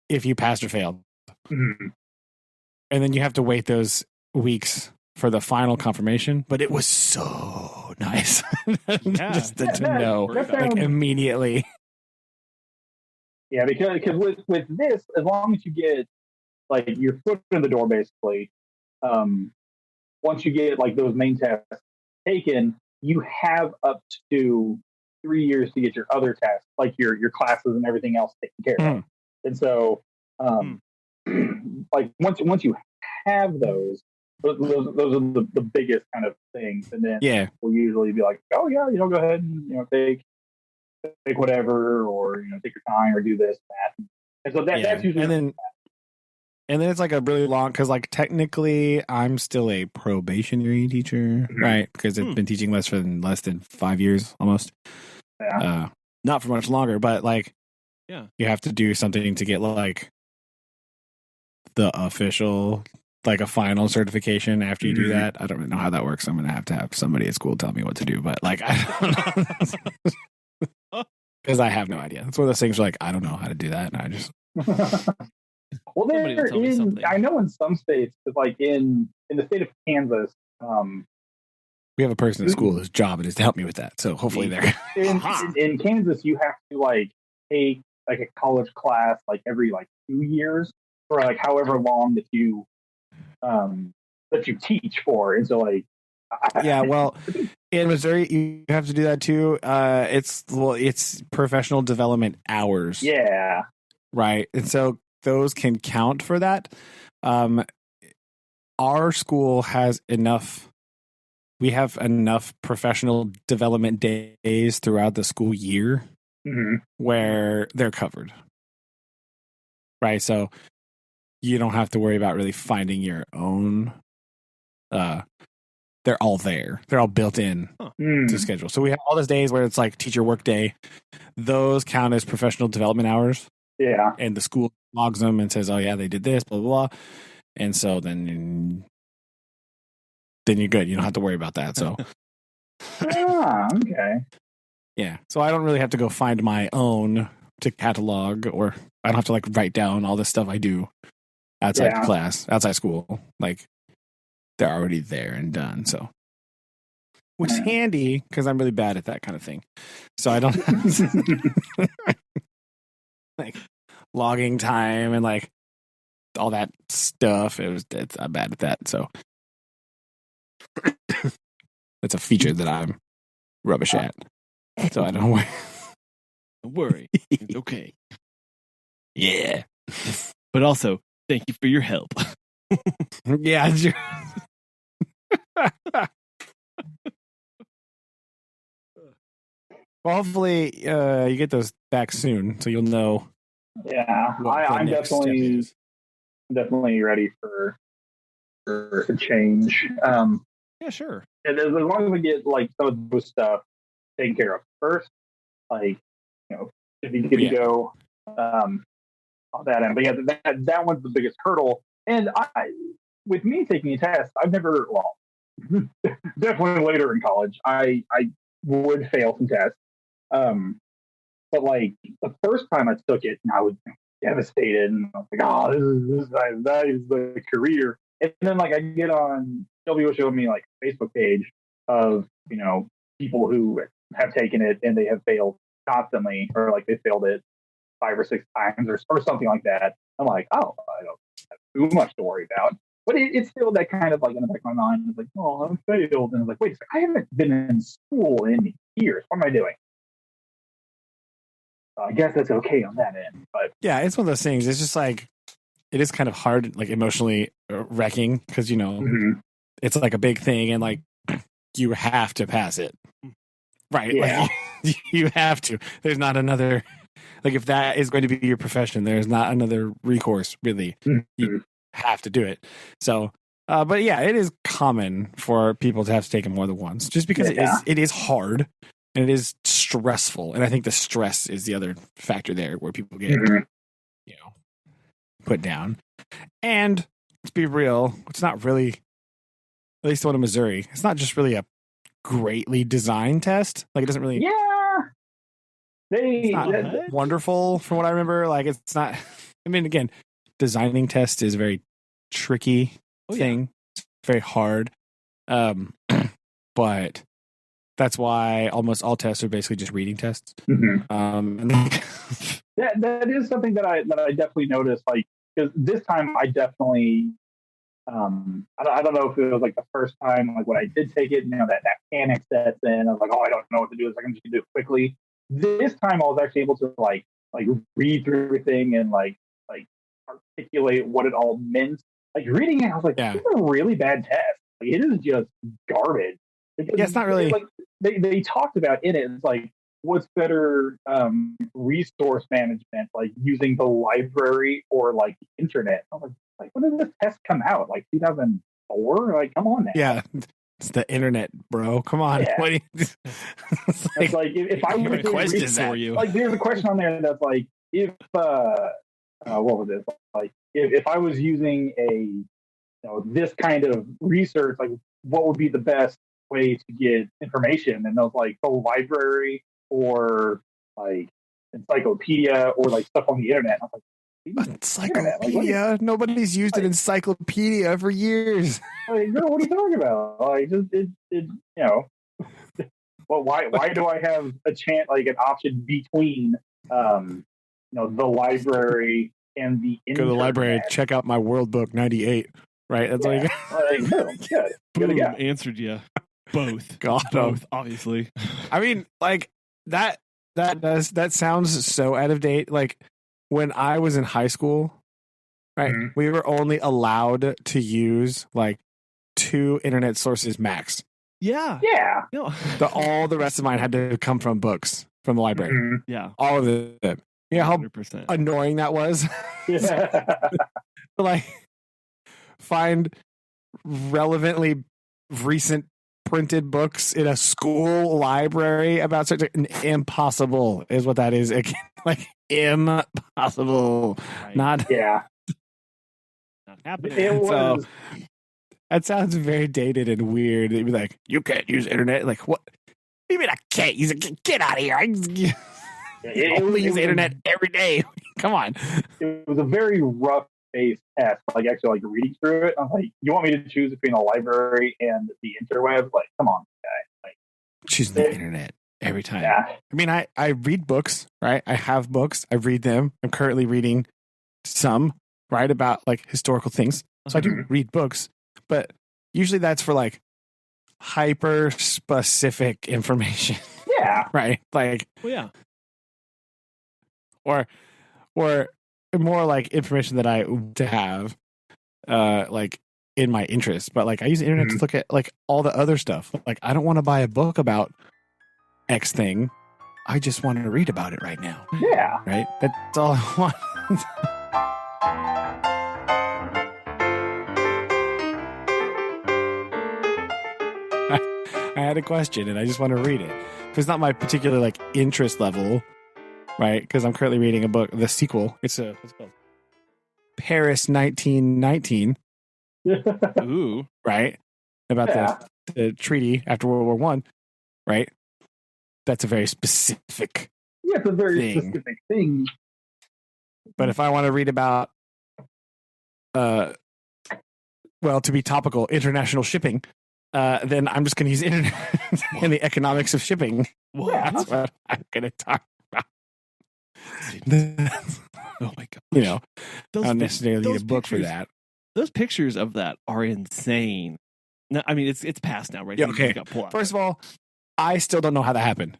if you passed or failed. Mm-hmm. And then you have to wait those weeks for the final confirmation. But it was so nice just to know like immediately. Yeah, because with this, as long as you get like your foot in the door, basically, once you get like those main tests taken, you have up to 3 years to get your other tests, like your classes and everything else taken care of. And so, like once you have those are the biggest kind of things. And then we'll usually be like, oh yeah, go ahead and take whatever, or take your time, or do this, that. And so that's usually. And then it's like a really long, because like technically I'm still a probationary teacher, right? Because I've been teaching less than 5 years almost. Yeah. Not for much longer, but like, you have to do something to get like the official, like a final certification after you do that. I don't really know how that works. I'm going to have somebody at school tell me what to do, but like, I don't know. Because I have no idea. It's one of those things where like, I don't know how to do that. And I just. Well, I know in some states, like in the state of Kansas, we have a person at school whose job it is to help me with that. So hopefully they're in Kansas, you have to like take like a college class like every like 2 years for like however long that you teach for. And so like well, in Missouri you have to do that too. It's professional development hours. Yeah. Right. And so those can count for that. Our school has enough. We have enough professional development days throughout the school year where they're covered. Right. So you don't have to worry about really finding your own. They're all there. They're all built in to schedule. So we have all those days where it's like teacher work day. Those count as professional development hours. Yeah. And the school logs them and says, oh yeah, they did this, blah, blah, blah. And so then you're good. You don't have to worry about that. So. Okay. Yeah. So I don't really have to go find my own to catalog, or I don't have to like write down all this stuff I do. outside class, outside school. Like they're already there and done. So, which is handy because I'm really bad at that kind of thing. So I don't like logging time and like all that stuff. I'm bad at that. So that's a feature that I'm rubbish at. So I don't worry. Don't worry. It's okay. Yeah. But also, thank you for your help. Yeah. Well, hopefully you get those back soon, so you'll know. Yeah, I'm definitely ready for a change. Yeah, sure. And as long as we get like some of those stuff taken care of first, like if you get to go on that end. But yeah, that one's the biggest hurdle. And with me taking a test, I've never, definitely later in college, I would fail some tests. But like the first time I took it, I was devastated, and I was like, "Oh, that is the career." And then like I get on, Shelby showed me like a Facebook page of people who have taken it and they have failed constantly, or like they failed it 5 or 6 times, or something like that. I'm like, oh, I don't have too much to worry about. But it's still that kind of like in the back of my mind. It's like, oh, I'm failed, and it's like, wait a second, I haven't been in school in years. What am I doing? I guess that's okay on that end, but yeah, it's one of those things. It's just like it is kind of hard, like emotionally wrecking, because it's like a big thing, and like you have to pass it, right? Yeah. Like you have to. There's not another. Like if that is going to be your profession, there's not another recourse. Really, you have to do it. So, but yeah, it is common for people to have to take it more than once, just because it is hard. And it is stressful. And I think the stress is the other factor there where people get, put down. And let's be real, it's not really, at least the one in Missouri, it's not just really a greatly designed test. Like it doesn't really. Yeah. It's not wonderful from what I remember. Like it's not, I mean, again, designing tests is a very tricky thing. It's very hard. But that's why almost all tests are basically just reading tests. That is something that I definitely noticed. Like, because this time I definitely, I don't know if it was like the first time, like when I did take it, that panic sets in. I was like, oh, I don't know what to do. It's like I'm just gonna do it quickly. This time I was actually able to like read through everything and like articulate what it all meant. Like reading it, I was like, this is a really bad test. Like it is just garbage. It's not really like they talked about in it. It's like what's better resource management, like using the library or like the internet. I was like, when did this test come out? Like 2004? Like, come on now. Yeah, it's the internet, bro. Come on. Yeah. What it's like if I was question for you, like there's a question on there that's like if what was it? Like if I was using this kind of research, like what would be the best way to get information? And those like the library or like encyclopedia or like stuff on the internet. I was like, encyclopedia? Like, nobody's used an encyclopedia for years. Like, girl, what are you talking about? Like, well, why do I have a chance, like an option between, the library and the internet? Go to the library, check out my World Book 98. Right? That's Boom, answered you. Both. Both, obviously. I mean, like that sounds so out of date. Like when I was in high school, right? We were only allowed to use like 2 internet sources max. Yeah. All the rest of mine had to come from books from the library. Yeah. All of them. You know how 100%. annoying that was? Like find relevantly recent printed books in a school library about such impossible is what that is. Like impossible. Right. Not happening. So that sounds very dated and weird. They'd be like, you can't use internet. Like, what? What do you mean I can't use it? Get out of here. I only use the internet every day. Come on. It was a very rough based test, like actually like reading through it. I'm like, you want me to choose between a library and the interweb? Like, come on, guy. Like, choose the internet every time. Yeah. I mean, I read books, right? I have books. I read them. I'm currently reading some, right, about like historical things. So I do read books, but usually that's for like hyper specific information. Yeah. Right. Like, well, yeah. Or more like information that I to have, like in my interest. But like I use the internet to look at like all the other stuff. Like I don't want to buy a book about X thing. I just want to read about it right now. Yeah. Right. That's all I want. I had a question and I just want to read it. If it's not my particular like interest level, right? Because I'm currently reading a book, the sequel. It's what's it called? Paris 1919. Ooh. Right? About the treaty after World War One, right? That's a very specific it's a very specific thing. But if I want to read about well, to be topical, international shipping, then I'm just going to use internet and the economics of shipping. Well, that's what I'm going to talk about. Oh my god! You know, I don't necessarily need a book for that. Those pictures of that are insane. No, I mean it's past now, right? Yeah, okay. First of all, I still don't know how that happened.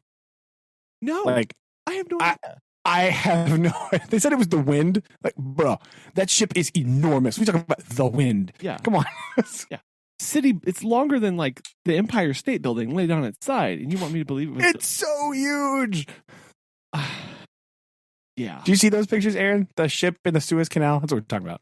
No, like I have no idea. I have no. They said it was the wind. Like, bro, that ship is enormous. We're talking about the wind. Yeah, come on. Yeah, city. It's longer than like the Empire State Building laid on its side, and you want me to believe it was? It's so huge. Yeah. Do you see those pictures, Aaron? The ship in the Suez Canal. That's what we're talking about.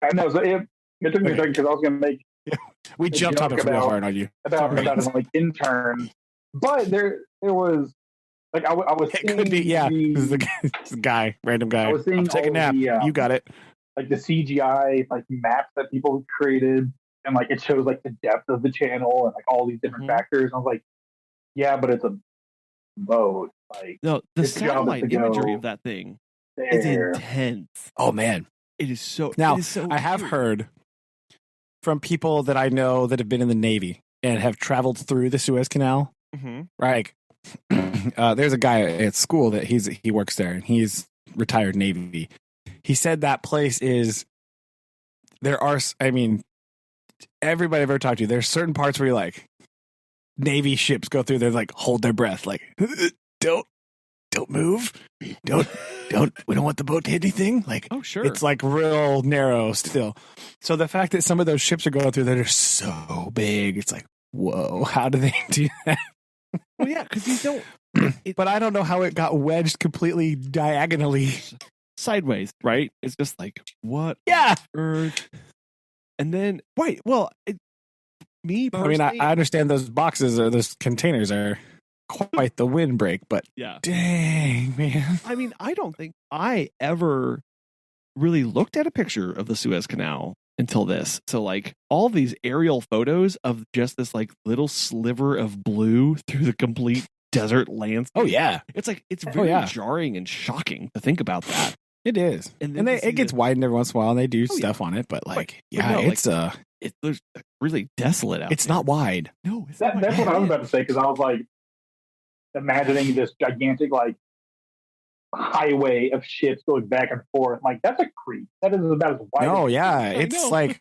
I know. So it took me a second because I was going to make. Yeah. We jumped topics real hard on you. About like interns, but there was like I was. It could be This is a guy, random guy. I was seeing take a nap. You got it. Like the CGI like maps that people created, and like it shows like the depth of the channel and like all these different factors. I was like, yeah, but it's a boat. Like no, the satellite imagery of that thing is intense. Oh man, it is so. Now so I have heard from people that I know that have been in the Navy and have traveled through the Suez Canal. Right. There's a guy at school that he works there and he's retired Navy. He said that place is. There are. I mean, everybody I've ever talked to, there's certain parts where you're like, Navy ships go through there, like hold their breath, like don't move, don't. We don't want the boat to hit anything. Like, oh sure, it's like real narrow still. So the fact that some of those ships are going through that are so big, it's like, whoa, how do they do that? Well, yeah, because you don't. But I don't know how it got wedged completely diagonally sideways, right? It's just like what? Yeah, earth. And then wait, well, me personally, I mean, I understand those boxes or those containers are quite the windbreak, but yeah, dang man. I mean, I don't think I ever really looked at a picture of the Suez Canal until this. So like all these aerial photos of just this like little sliver of blue through the complete desert landscape. Oh yeah, it's like it's very jarring and shocking to think about that. It is, and it gets widened every once in a while, and they do stuff on it. But like, it's really desolate out. It's not wide. No, that's what I was about to say because I was like imagining this gigantic like highway of ships going back and forth. Like that's a creek. That is about as wide. No, yeah, it's like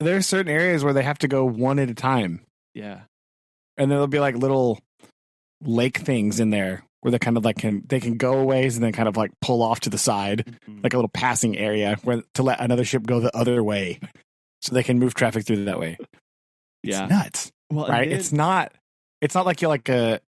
there's certain areas where they have to go one at a time. Yeah, and there'll be like little lake things in there where they kind of like they can go a ways and then kind of like pull off to the side, like a little passing area where to let another ship go the other way, so they can move traffic through that way. Yeah, it's nuts. Well, right? It's not like you're like a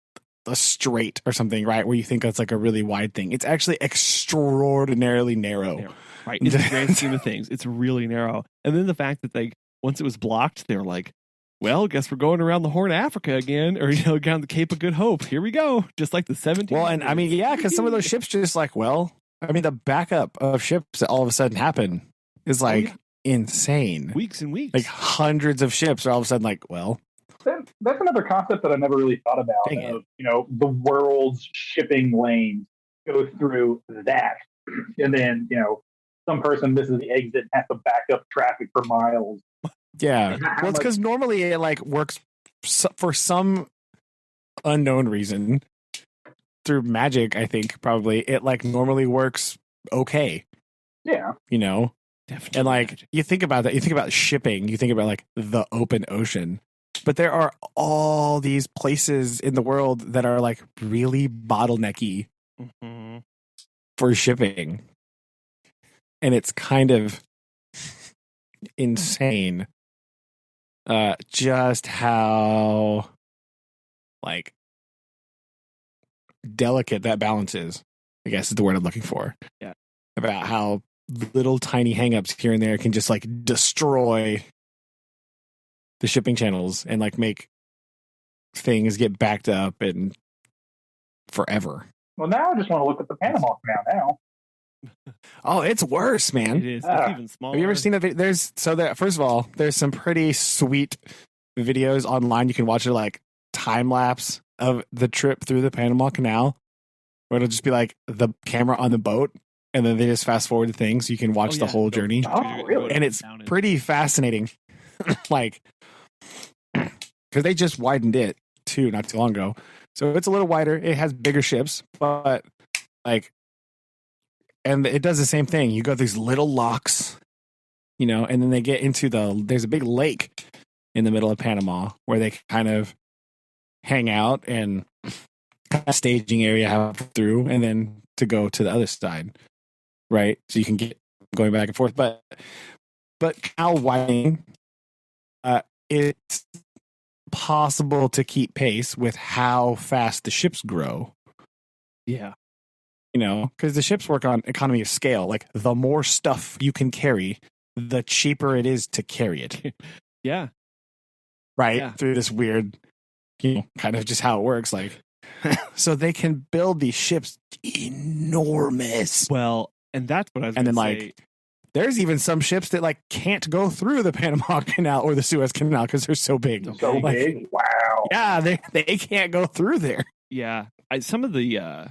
straight or something, right? Where you think that's like a really wide thing. It's actually extraordinarily narrow. Right. In the grand scheme of things, it's really narrow. And then the fact that they once it was blocked, they were like, well, guess we're going around the Horn of Africa again, or down the Cape of Good Hope. Here we go, just like the 17th. Well, and I mean, yeah, because some of those ships just like, the backup of ships that all of a sudden happen is like insane. Weeks and weeks, like hundreds of ships are all of a sudden like, well. That's another concept that I never really thought about. The world's shipping lanes go through that, and then some person misses the exit and has to back up traffic for miles. Yeah. Well, it's because normally it like works for some unknown reason through magic. I think probably it like normally works okay. Yeah. You know, Definitely and like magic. you think about that, you think about shipping, you think about like the open ocean, but there are all these places in the world that are like really bottlenecky Mhm. for shipping, and it's kind of insane just how like delicate that balance is, I guess is the word I'm looking for. Yeah. About how little tiny hangups here and there can just like destroy the shipping channels and like make things get backed up and forever. Well, now I just want to look at the Panama Canal now. Oh, it's worse, man. It is. It's even smaller. Have you ever seen that? First of all, there's some pretty sweet videos online. You can watch it like time lapse of the trip through the Panama Canal, where it'll just be like the camera on the boat, and then they just fast forward the thing so you can watch the whole journey. Oh, really? And it's pretty fascinating. Like, because they just widened it too, not too long ago. So it's a little wider. It has bigger ships, but like, and it does the same thing. You go these little locks, you know, and then they get into there's a big lake in the middle of Panama where they kind of hang out and kind of staging area half through, and then to go to the other side, right? So you can get going back and forth. But how widening, it's possible to keep pace with how fast the ships grow. Yeah. You know, because the ships work on economy of scale. Like the more stuff you can carry, the cheaper it is to carry it. Yeah. Right? Yeah. Through this weird, you know, kind of just how it works. Like, so they can build these ships enormous. Well, and that's what I was And going then to say. like, there's even some ships that like can't go through the Panama Canal or the Suez Canal because they're so big. So Like, big. Wow. yeah, they can't go through there. Yeah. Some of the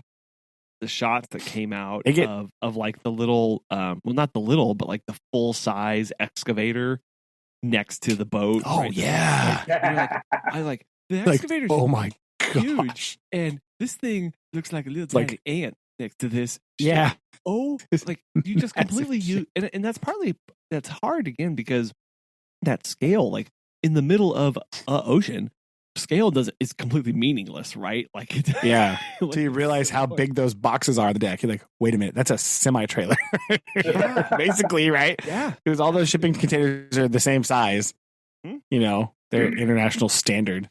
shots that came out They get- of like the little well, not the little, but like the full size excavator next to the boat. Oh right? yeah. Like, you're like, I like the Like, excavator's oh my huge, gosh. and this thing looks like a little Like- tiny ant next to this. ship. Yeah. Oh, like you just Massive completely ship. and that's hard again because that scale, like in the middle of ocean, scale is completely meaningless, right? Like Yeah. like, So you realize how big those boxes are on the deck. You're like, wait a minute, that's a semi-trailer. Basically, right? Yeah. Because all those shipping containers are the same size. You know, they're international standard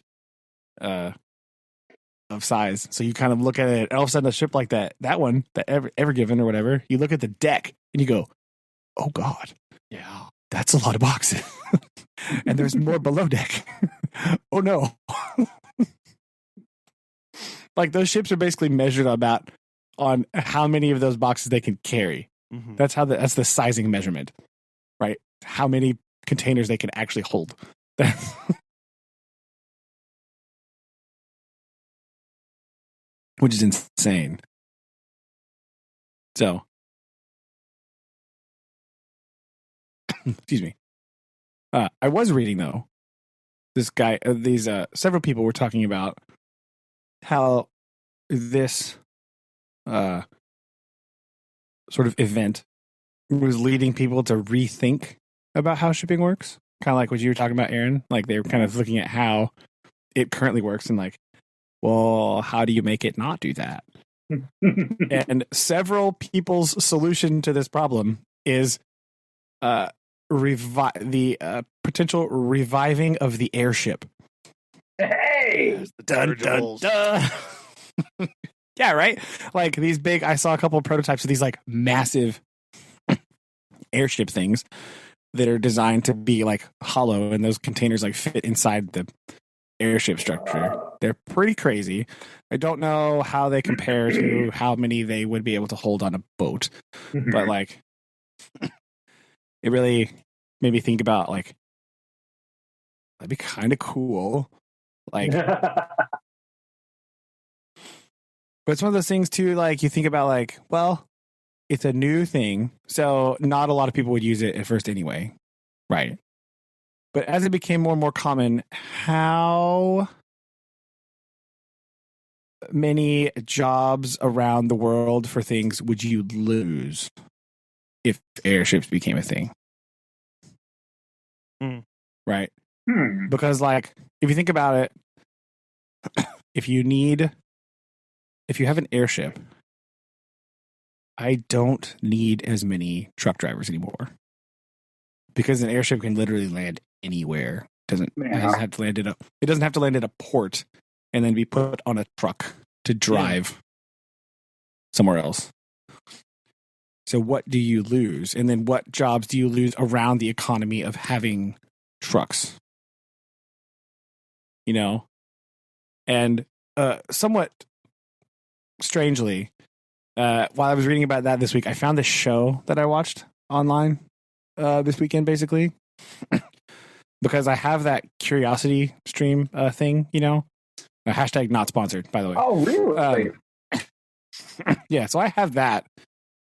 of size. So you kind of look at it, and all of a sudden a ship like that one, that ever given or whatever, you look at the deck and you go, oh God, Yeah. that's a lot of boxes. And there's more below deck. Oh no. Like those ships are basically measured on how many of those boxes they can carry. Mhm. That's the sizing measurement, right? How many containers they can actually hold. Which is insane. So, excuse me. I was reading though. This guy, these several people were talking about how this sort of event was leading people to rethink about how shipping works. Kind of like what you were talking about, Aaron. Like they were kind of looking at how it currently works and like, well, how do you make it not do that? And several people's solution to this problem is the potential reviving of the airship. Hey! Dun, dun, dun. Yeah, right? Like these big, I saw a couple of prototypes of these like massive airship things that are designed to be like hollow, and those containers like fit inside the airship structure. They're pretty crazy. I don't know how they compare to how many they would be able to hold on a boat, but like it really made me think about like that'd be kind of cool. Like, but it's one of those things too. Like you think about like, well, it's a new thing, so not a lot of people would use it at first anyway, right? But as it became more and more common, how many jobs around the world for things would you lose if airships became a thing? Right? Because, like, if you think about it, if you have an airship, I don't need as many truck drivers anymore. Because an airship can literally land anywhere. It doesn't have to land at a port and then be put on a truck to drive somewhere else. So what do you lose? And then what jobs do you lose around the economy of having trucks? You know? And somewhat strangely, while I was reading about that this week, I found this show that I watched online this weekend, basically. Because I have that CuriosityStream thing, you know? Hashtag not sponsored, by the way. Oh, really? Yeah, so I have that,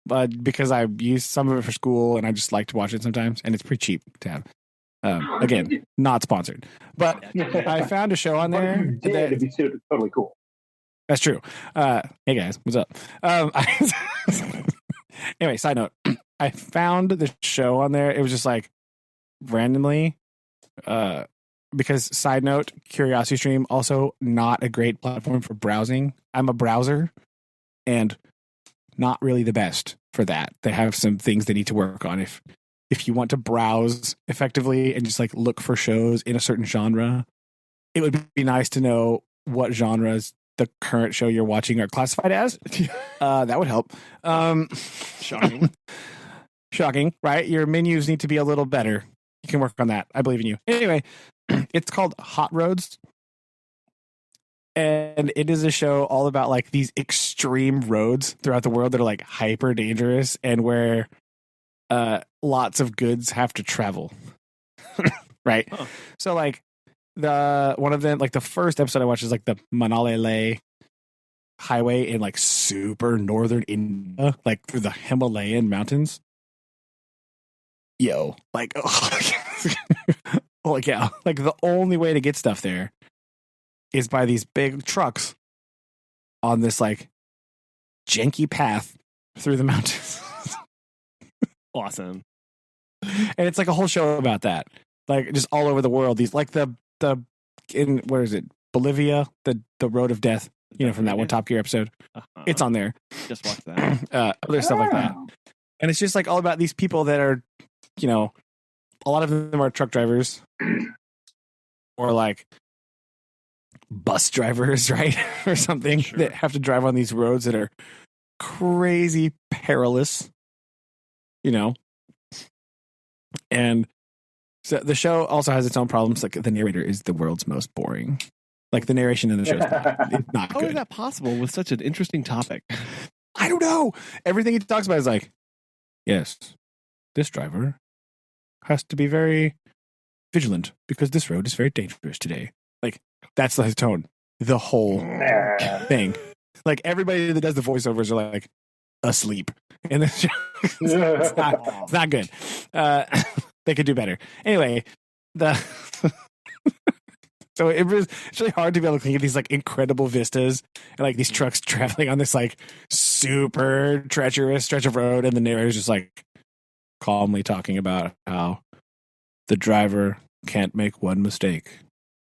but because I use some of it for school and I just like to watch it sometimes, and it's pretty cheap to have. Again, not sponsored. But I found a show on there. It'd be totally cool. That's true. Hey guys, what's up? Anyway, side note. I found the show on there. It was just like randomly. Because side note, CuriosityStream also not a great platform for browsing. I'm a browser and not really the best for that. They have some things they need to work on. If you want to browse effectively and just like look for shows in a certain genre, it would be nice to know what genres the current show you're watching are classified as. That would help. Shocking, right? Your menus need to be a little better. You can work on that. I believe in you. Anyway, it's called Hot Roads. And it is a show all about like these extreme roads throughout the world that are like hyper dangerous and where lots of goods have to travel. Right? Huh. So like one of them, like the first episode I watched is like the Manali highway in like super northern India, like through the Himalayan mountains. Yo, like, like, yeah, like the only way to get stuff there is by these big trucks on this like janky path through the mountains. Awesome. And it's like a whole show about that, like just all over the world. These like the in where is it? Bolivia, the road of death. You know, from that one Top Gear episode. It's on there. Just watch that. Other stuff like that, and it's just like all about these people that are. You know, a lot of them are truck drivers or like bus drivers, right? Or something that have to drive on these roads that are crazy perilous, you know? And so the show also has its own problems. Like the narrator is the world's most boring. Like the narration in the show is not How good. is that possible with such an interesting topic? I don't know. Everything he talks about is like, yes, this driver has to be very vigilant because this road is very dangerous today. Like, that's his tone. The whole thing. Like, everybody that does the voiceovers are like asleep. And it's not good. They could do better. Anyway, so it's really hard to be able to get these like incredible vistas and like these trucks traveling on this like super treacherous stretch of road, and the narrator's just like calmly talking about how the driver can't make one mistake.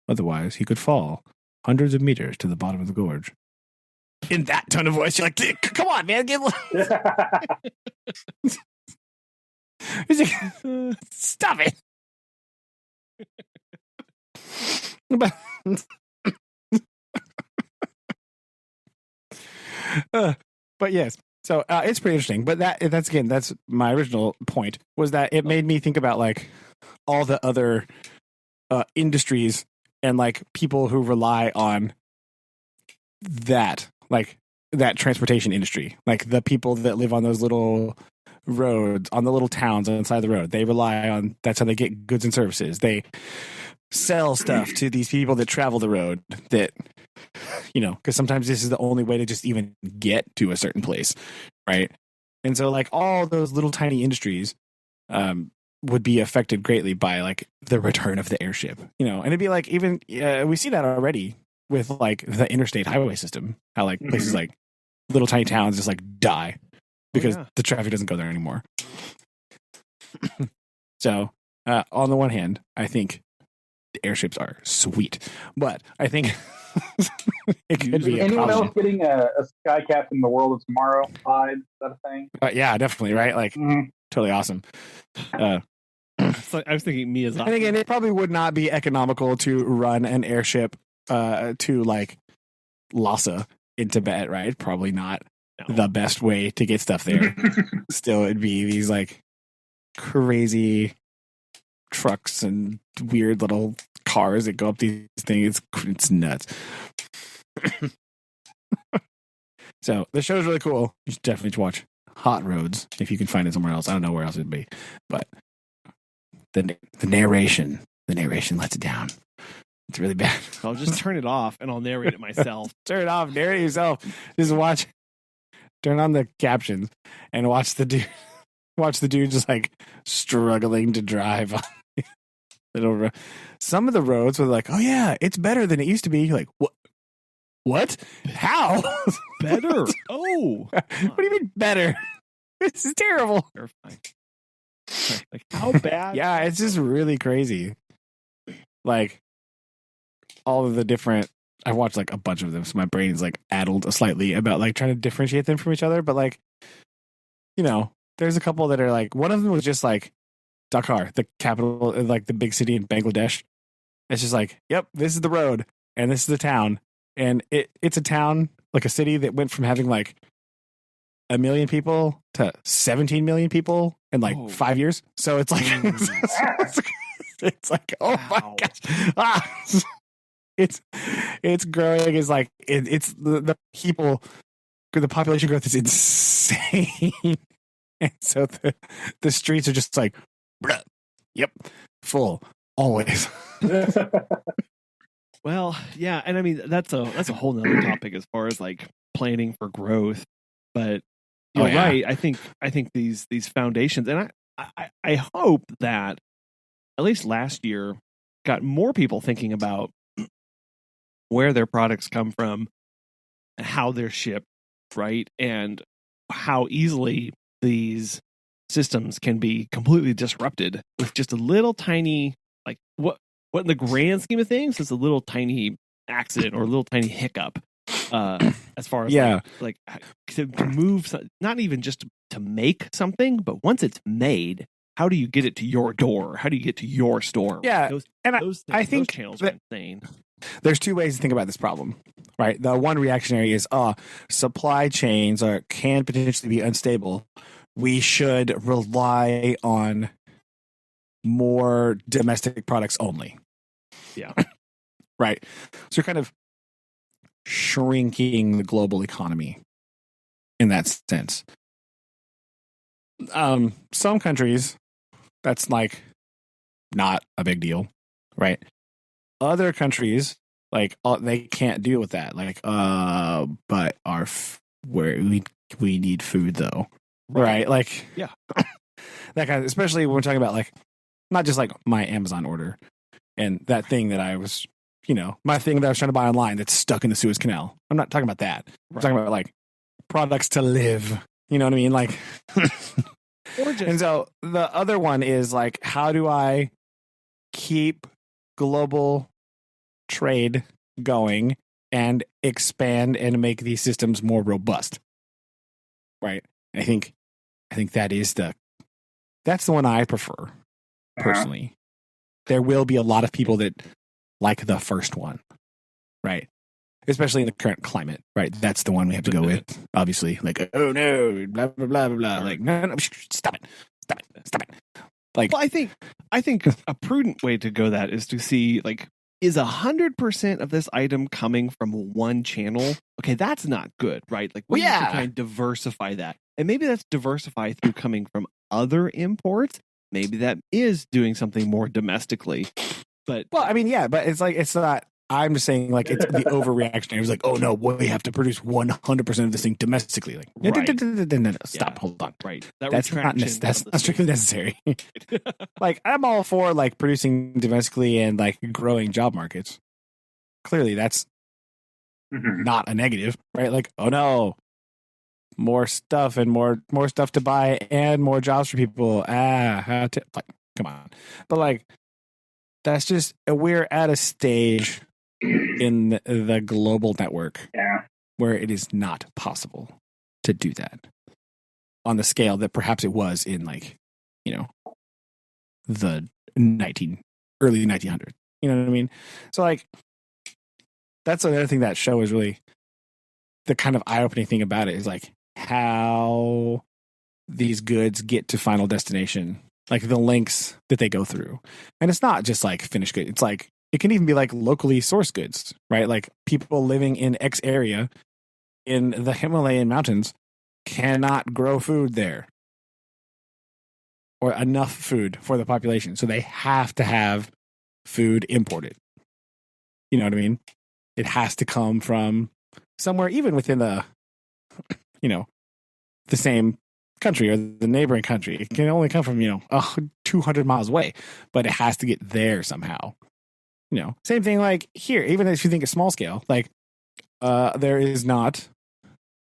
Otherwise, he could fall hundreds of meters to the bottom of the gorge. In that tone of voice, you're like, come on, man. Stop it. But yes. So it's pretty interesting, but that's my original point, was that it made me think about like all the other industries and like people who rely on that, like that transportation industry, like the people that live on those little roads, on the little towns on the side of the road. They rely on, that's how they get goods and services. They sell stuff to these people that travel the road, that, you know, because sometimes this is the only way to just even get to a certain place, right? And so like all those little tiny industries would be affected greatly by like the return of the airship, you know. And it'd be like, even we see that already with like the interstate highway system, how like places like little tiny towns just like die because the traffic doesn't go there anymore. So on the one hand, I think the airships are sweet, but I think it could be anyone problem. else getting a Sky Captain the World of Tomorrow vibe? Is that a thing? Yeah, definitely, right? Like totally awesome. So I was thinking Miyazaki. And again, it probably would not be economical to run an airship to like Lhasa in Tibet, right? Probably not the best way to get stuff there. Still, it'd be these like crazy trucks and weird little cars that go up these things. It's nuts. So the show is really cool. You should definitely watch Hot Roads if you can find it somewhere else. I don't know where else it'd be, but the narration lets it down. It's really bad. I'll just turn it off and I'll narrate it myself. Turn it off, narrate it yourself. Just watch. Turn on the captions and watch the dude. Watch the dude just like struggling to drive on little road. Some of the roads were like, oh yeah, it's better than it used to be. You're like, what? What? How? Better? Oh. What do you mean better? This is terrible. Terrifying. Like, how bad? Yeah, it's just really crazy. Like, all of the different... I've watched, like, a bunch of them, so my brain is, like, addled slightly about, like, trying to differentiate them from each other. But, like, you know, there's a couple that are, like... One of them was just, like, Dhaka, the capital, like, the big city in Bangladesh. It's just like, yep, this is the road, and this is the town. And it's a town, like a city that went from having like 1 million people to 17 million people in like 5 years. So it's like, it's like, oh my gosh. It's growing. It's like, it's the people, the population growth is insane. And so the streets are just like, yep, full, always. Well, yeah, and I mean that's a whole nother topic as far as like planning for growth. But you're right. I think these foundations, and I hope that at least last year got more people thinking about where their products come from and how they're shipped, right? And how easily these systems can be completely disrupted with just a little tiny, like what in the grand scheme of things is a little tiny accident or a little tiny hiccup as far as like to move, not even just to make something, but once it's made, how do you get it to your door? How do you get to your store? Yeah, I think those channels are insane. There's two ways to think about this problem, right? The one reactionary is, supply chains can potentially be unstable. We should rely on more domestic products only. Yeah. Right. So you're kind of shrinking the global economy in that sense. Some countries, that's like not a big deal, right? Other countries, like they can't deal with that. Like, but where we need food though, right? Like, yeah, that kind of, especially when we're talking about like not just like my Amazon order and that thing that I was, my thing that I was trying to buy online that's stuck in the Suez Canal. I'm not talking about that. I'm talking about like products to live. You know what I mean? Like, and so the other one is like, how do I keep global trade going and expand and make these systems more robust? Right. I think that is that's the one I prefer personally. There will be a lot of people that like the first one, right? Especially in the current climate, right? That's the one we have to go with, obviously. Like, oh no, blah blah blah blah blah. Like, no, stop it. Like, well, I think a prudent way to go that is to see like, is 100% of this item coming from one channel? Okay, that's not good, right? Like, we need to kind of diversify that, and maybe that's diversify through coming from other imports. Maybe that is doing something more domestically. But well, I mean, yeah, but it's like it's not I'm just saying, like, it's the overreaction. It was like, oh no, we have to produce 100% of this thing domestically. Like, no, stop, hold on. Right. That's not strictly necessary. Like, I'm all for like producing domestically and like growing job markets. Clearly, that's not a negative, right? Like, oh no, more stuff and more stuff to buy and more jobs for people. Like, come on. But like, that's just, we're at a stage in the global network where it is not possible to do that on the scale that perhaps it was in, like, you know, the early 1900s. You know what I mean? So like, that's another thing that show is really the kind of eye-opening thing about it, is like how these goods get to final destination, like the links that they go through. And it's not just like finished goods. It's like, it can even be like locally sourced goods, right? Like people living in X area in the Himalayan mountains cannot grow food there, or enough food for the population. So they have to have food imported. You know what I mean? It has to come from somewhere, even within the, you know, the same country or the neighboring country. It can only come from, 200 miles away, but it has to get there somehow. You know, same thing like here, even if you think of small scale, like there is not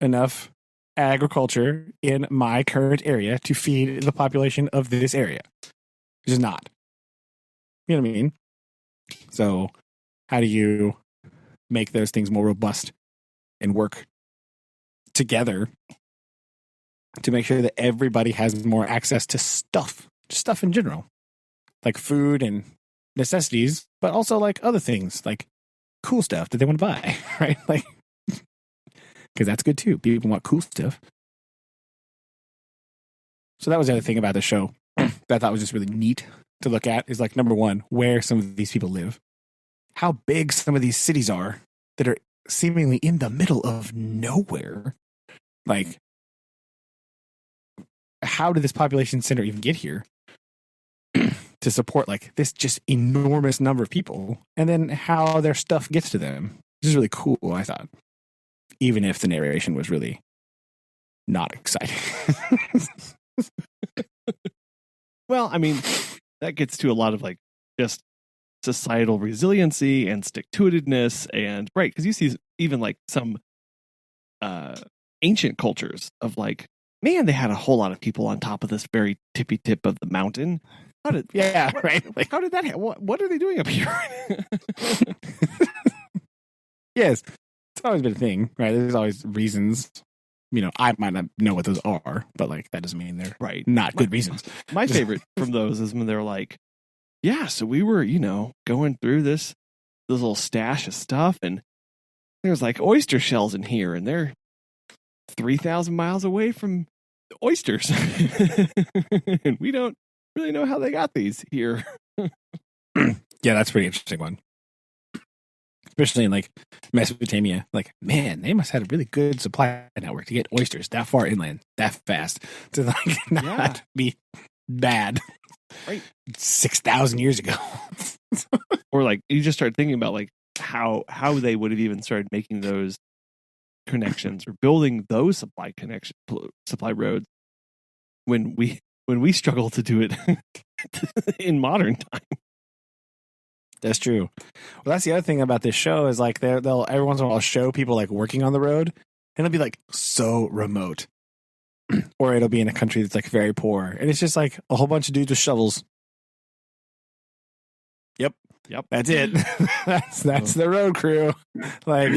enough agriculture in my current area to feed the population of this area. It's just not. You know what I mean? So how do you make those things more robust and work together to make sure that everybody has more access to stuff in general, like food and necessities, but also like other things, like cool stuff that they want to buy, right? Like, because that's good too. People want cool stuff. So that was the other thing about the show that I thought was just really neat to look at, is like, number one, where some of these people live, how big some of these cities are that are seemingly in the middle of nowhere. Like, how did this population center even get here to support like this just enormous number of people? And then how their stuff gets to them. This is really cool, I thought, even if the narration was really not exciting. Well, I mean, that gets to a lot of like just societal resiliency and stick-to-itiveness, and right, because you see even like some ancient cultures of like, man, they had a whole lot of people on top of this very tippy tip of the mountain. How did right? Like, how did that? What are they doing up here? Yes, it's always been a thing, right? There's always reasons. You know, I might not know what those are, but like that doesn't mean they're not good reasons. My favorite from those is when they're like, yeah, so we were, going through this little stash of stuff, and there's like oyster shells in here, and they're 3,000 miles away from oysters. And we don't really know how they got these here. Yeah, that's a pretty interesting one. Especially in like Mesopotamia. Like, man, they must have had a really good supply network to get oysters that far inland, that fast, to like not be bad. Right. 6,000 years ago. Or like, you just start thinking about like how they would have even started making those connections or building those supply roads when we struggle to do it in modern time. That's true. Well, that's the other thing about this show is like they'll every once in a while show people like working on the road, and it'll be like so remote, or it'll be in a country that's like very poor, and it's just like a whole bunch of dudes with shovels. Yep. That's it. that's the road crew. Like,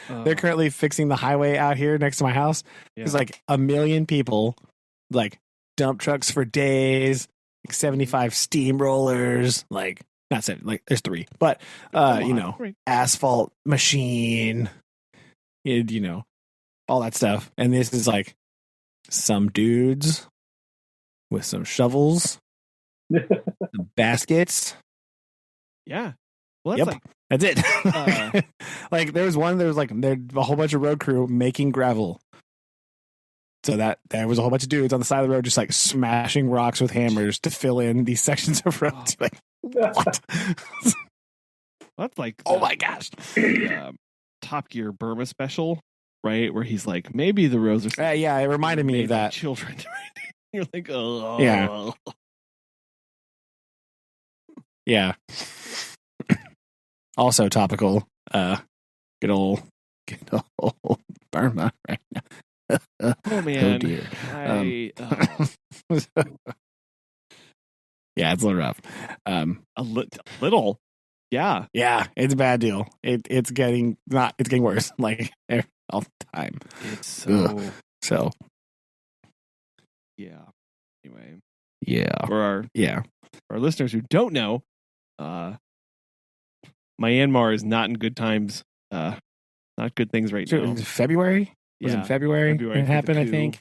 they're currently fixing the highway out here next to my house. Yeah. There's like 1 million people, like dump trucks for days, like 75 steamrollers, like. Not 7, like there's 3, but asphalt machine, all that stuff. And this is like some dudes with some shovels, some baskets. Yeah. Well, that's it. Like there was a whole bunch of road crew making gravel. So that there was a whole bunch of dudes on the side of the road just like smashing rocks with hammers to fill in these sections of roads. Like, what? That's like Oh my gosh. Top Gear Burma special, right? Where he's like, maybe the rose are Yeah, it reminded me of that. Children. You're like, oh. Yeah. Yeah. Also topical. Good old Burma right now. Oh man. Oh dear. Yeah, it's a little rough. A little. Yeah. Yeah, it's a bad deal. It's getting worse like all the time. It's so yeah. Anyway. Yeah. For our listeners who don't know, Myanmar is not in good times. Not good things right now. February? Was it February it happened, I think?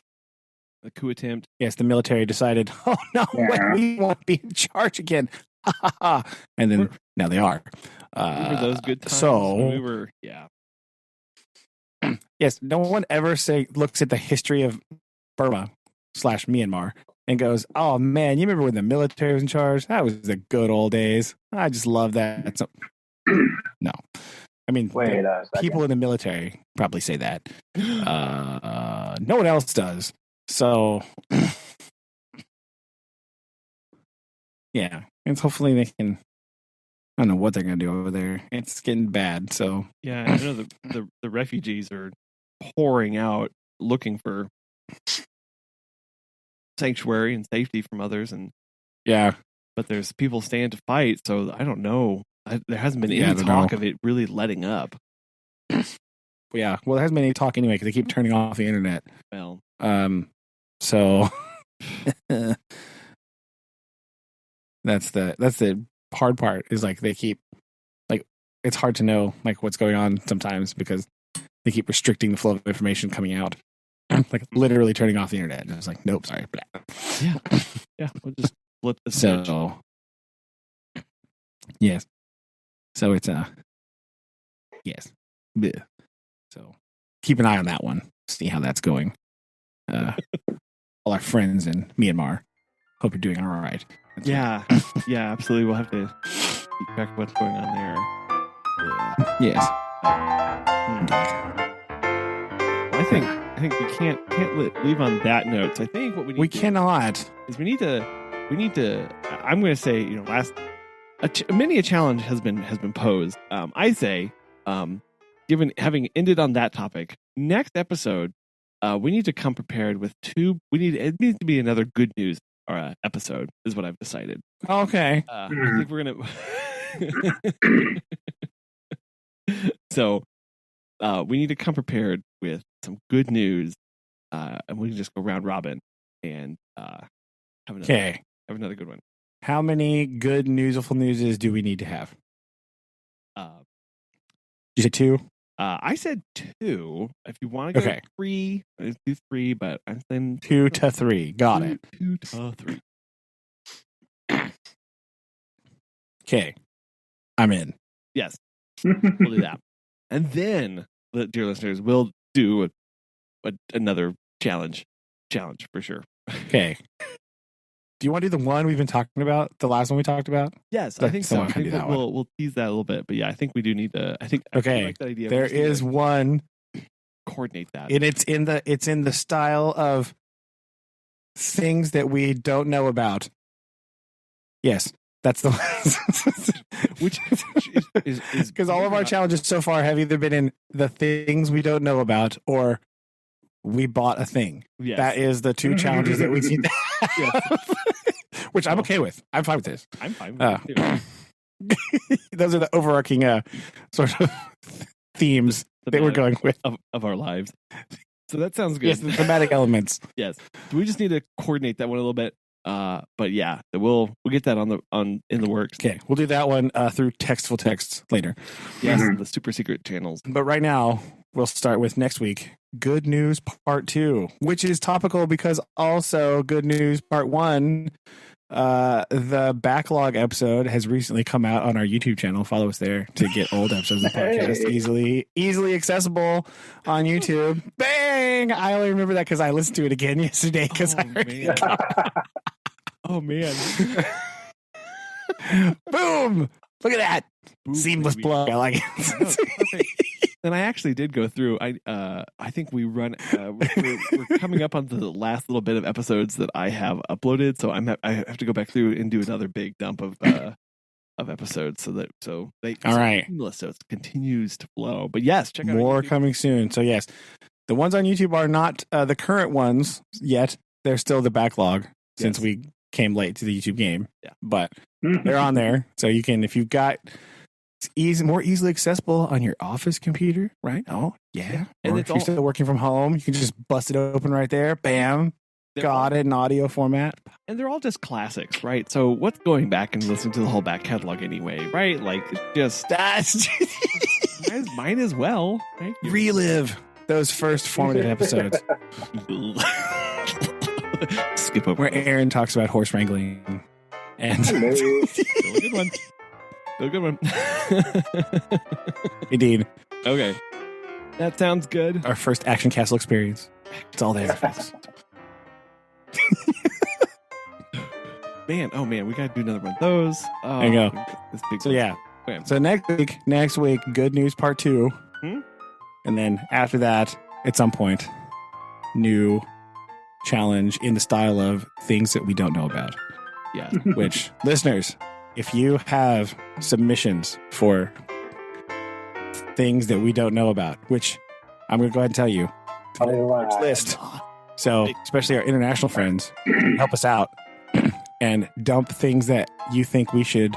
A coup attempt. Yes, the military decided, oh no, wait, we want to be in charge again. And then now they are. Remember those good times? So when we were, yes, no one ever looks at the history of Burma / Myanmar and goes, oh man, you remember when the military was in charge? That was the good old days. I just love that. So, no. I mean, people in the military probably say that. No one else does. So, yeah. And hopefully they can. I don't know what they're going to do over there. It's getting bad. So, yeah, I know the refugees are pouring out looking for sanctuary and safety from others. And yeah. But there's people staying to fight. So, I don't know. There hasn't been any talk of it really letting up. Yeah, well, there hasn't been any talk anyway because they keep turning off the internet. Well, so that's the hard part is like they keep like it's hard to know like what's going on sometimes because they keep restricting the flow of information coming out, like literally turning off the internet. And it's like, nope, sorry. Yeah, we'll just flip the switch. So yes, so it's yes. Blech. So keep an eye on that one. See how that's going. All our friends in Myanmar. Hope you're doing all right. Yeah, absolutely. We'll have to keep track of what's going on there. Yes. I think we can't leave on that note. So I think what we cannot is we need to. I'm going to say, many a challenge has been posed. I say, given having ended on that topic, next episode, we need to come prepared with it needs to be another good news episode, is what I've decided. Okay. I think we're gonna. So, we need to come prepared with some good news, and we can just go round robin and have another good one. How many good newsful newses do we need to have? You said 2? I said 2. If you want to go 3, let's do 3. But I'm saying 2 to 3. Got it. 2 to 3. Okay, I'm in. Yes, we'll do that, and then, dear listeners, we'll do another challenge for sure. Okay. Do you want to do the one we've been talking about? The last one we talked about? Yes, I think so. I think we'll tease that a little bit, but yeah, I think we do need to. I like that idea. There is one. Coordinate that, and it's in the style of things that we don't know about. Yes, that's the one. Which is because all of our challenges so far have either been in the things we don't know about or we bought a thing. Yes. That is the 2 challenges that we see. Which I'm okay with. I'm fine with this. I'm fine with it too. Those are the overarching sort of themes that we're going with of our lives. So that sounds good. Yes, the thematic elements. Yes. We just need to coordinate that one a little bit. But yeah, we'll get that in the works. Okay, we'll do that one through textful texts later. Yes, the super secret channels. But right now, we'll start with next week. Good News Part 2, which is topical because also Good News Part 1, the backlog episode has recently come out on our YouTube channel. Follow us there to get old episodes of the podcast easily accessible on YouTube. Bang! I only remember that because I listened to it again yesterday because I heard it. Oh man. Boom! Look at that. Boom, Seamless baby. plug. I like No, it. it's perfect. And I actually did go through. I think we run. We're coming up on the last little bit of episodes that I have uploaded, so I have to go back through and do another big dump of episodes, so they All right. so it continues to flow. But yes, check out More YouTube. coming soon. So yes, the ones on YouTube are not the current ones yet. They're still the backlog since Yes. we came late to the YouTube game. Yeah. But they're on there, so you can, if you've got, it's more easily accessible on your office computer, right? Oh yeah. And Or it's if you're still working from home, you can just bust it open right there. Bam. Got it in audio format. And they're all just classics, right? So what's going back and listening to the whole back catalog anyway, right? Like it's just might as well, right? Relive those first formative episodes Skip over where Aaron talks about horse wrangling and Still a good one. Still a good one. indeed Okay. That sounds good. our first Action Castle experience. It's all there, folks. Man, we gotta do another one of those. Oh, There you go. This big So yeah. Okay. So next week, good news part 2. Hmm? And then after that, at some point, new challenge in the style of things that we don't know about. Yeah. Which, listeners, if you have submissions for things that we don't know about, which I'm going to go ahead and tell you, large list. So, especially our international friends, help us out and dump things that you think we should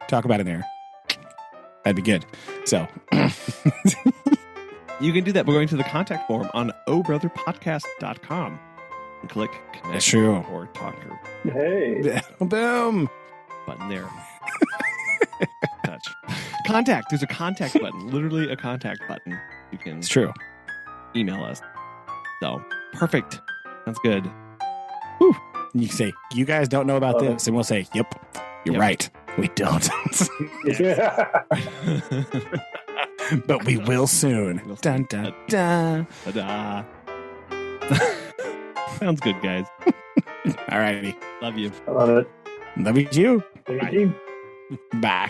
talk about in there. That'd be good. So, You can do that by going to the contact form on obrotherpodcast.com and click connect That's true. or talk or Hey. boom. button there. Touch. Contact. There's a contact button. Literally a contact button. You can It's true. email us. So, perfect. Sounds good. You can say, you guys don't know about Love this. And we'll say, yep, you're Yep. right. We don't. Yeah. But we will soon. Dun, dun, dun. Ta-da. Sounds good, guys. All righty. Love you. I love it. Love you too. Thank you. Bye.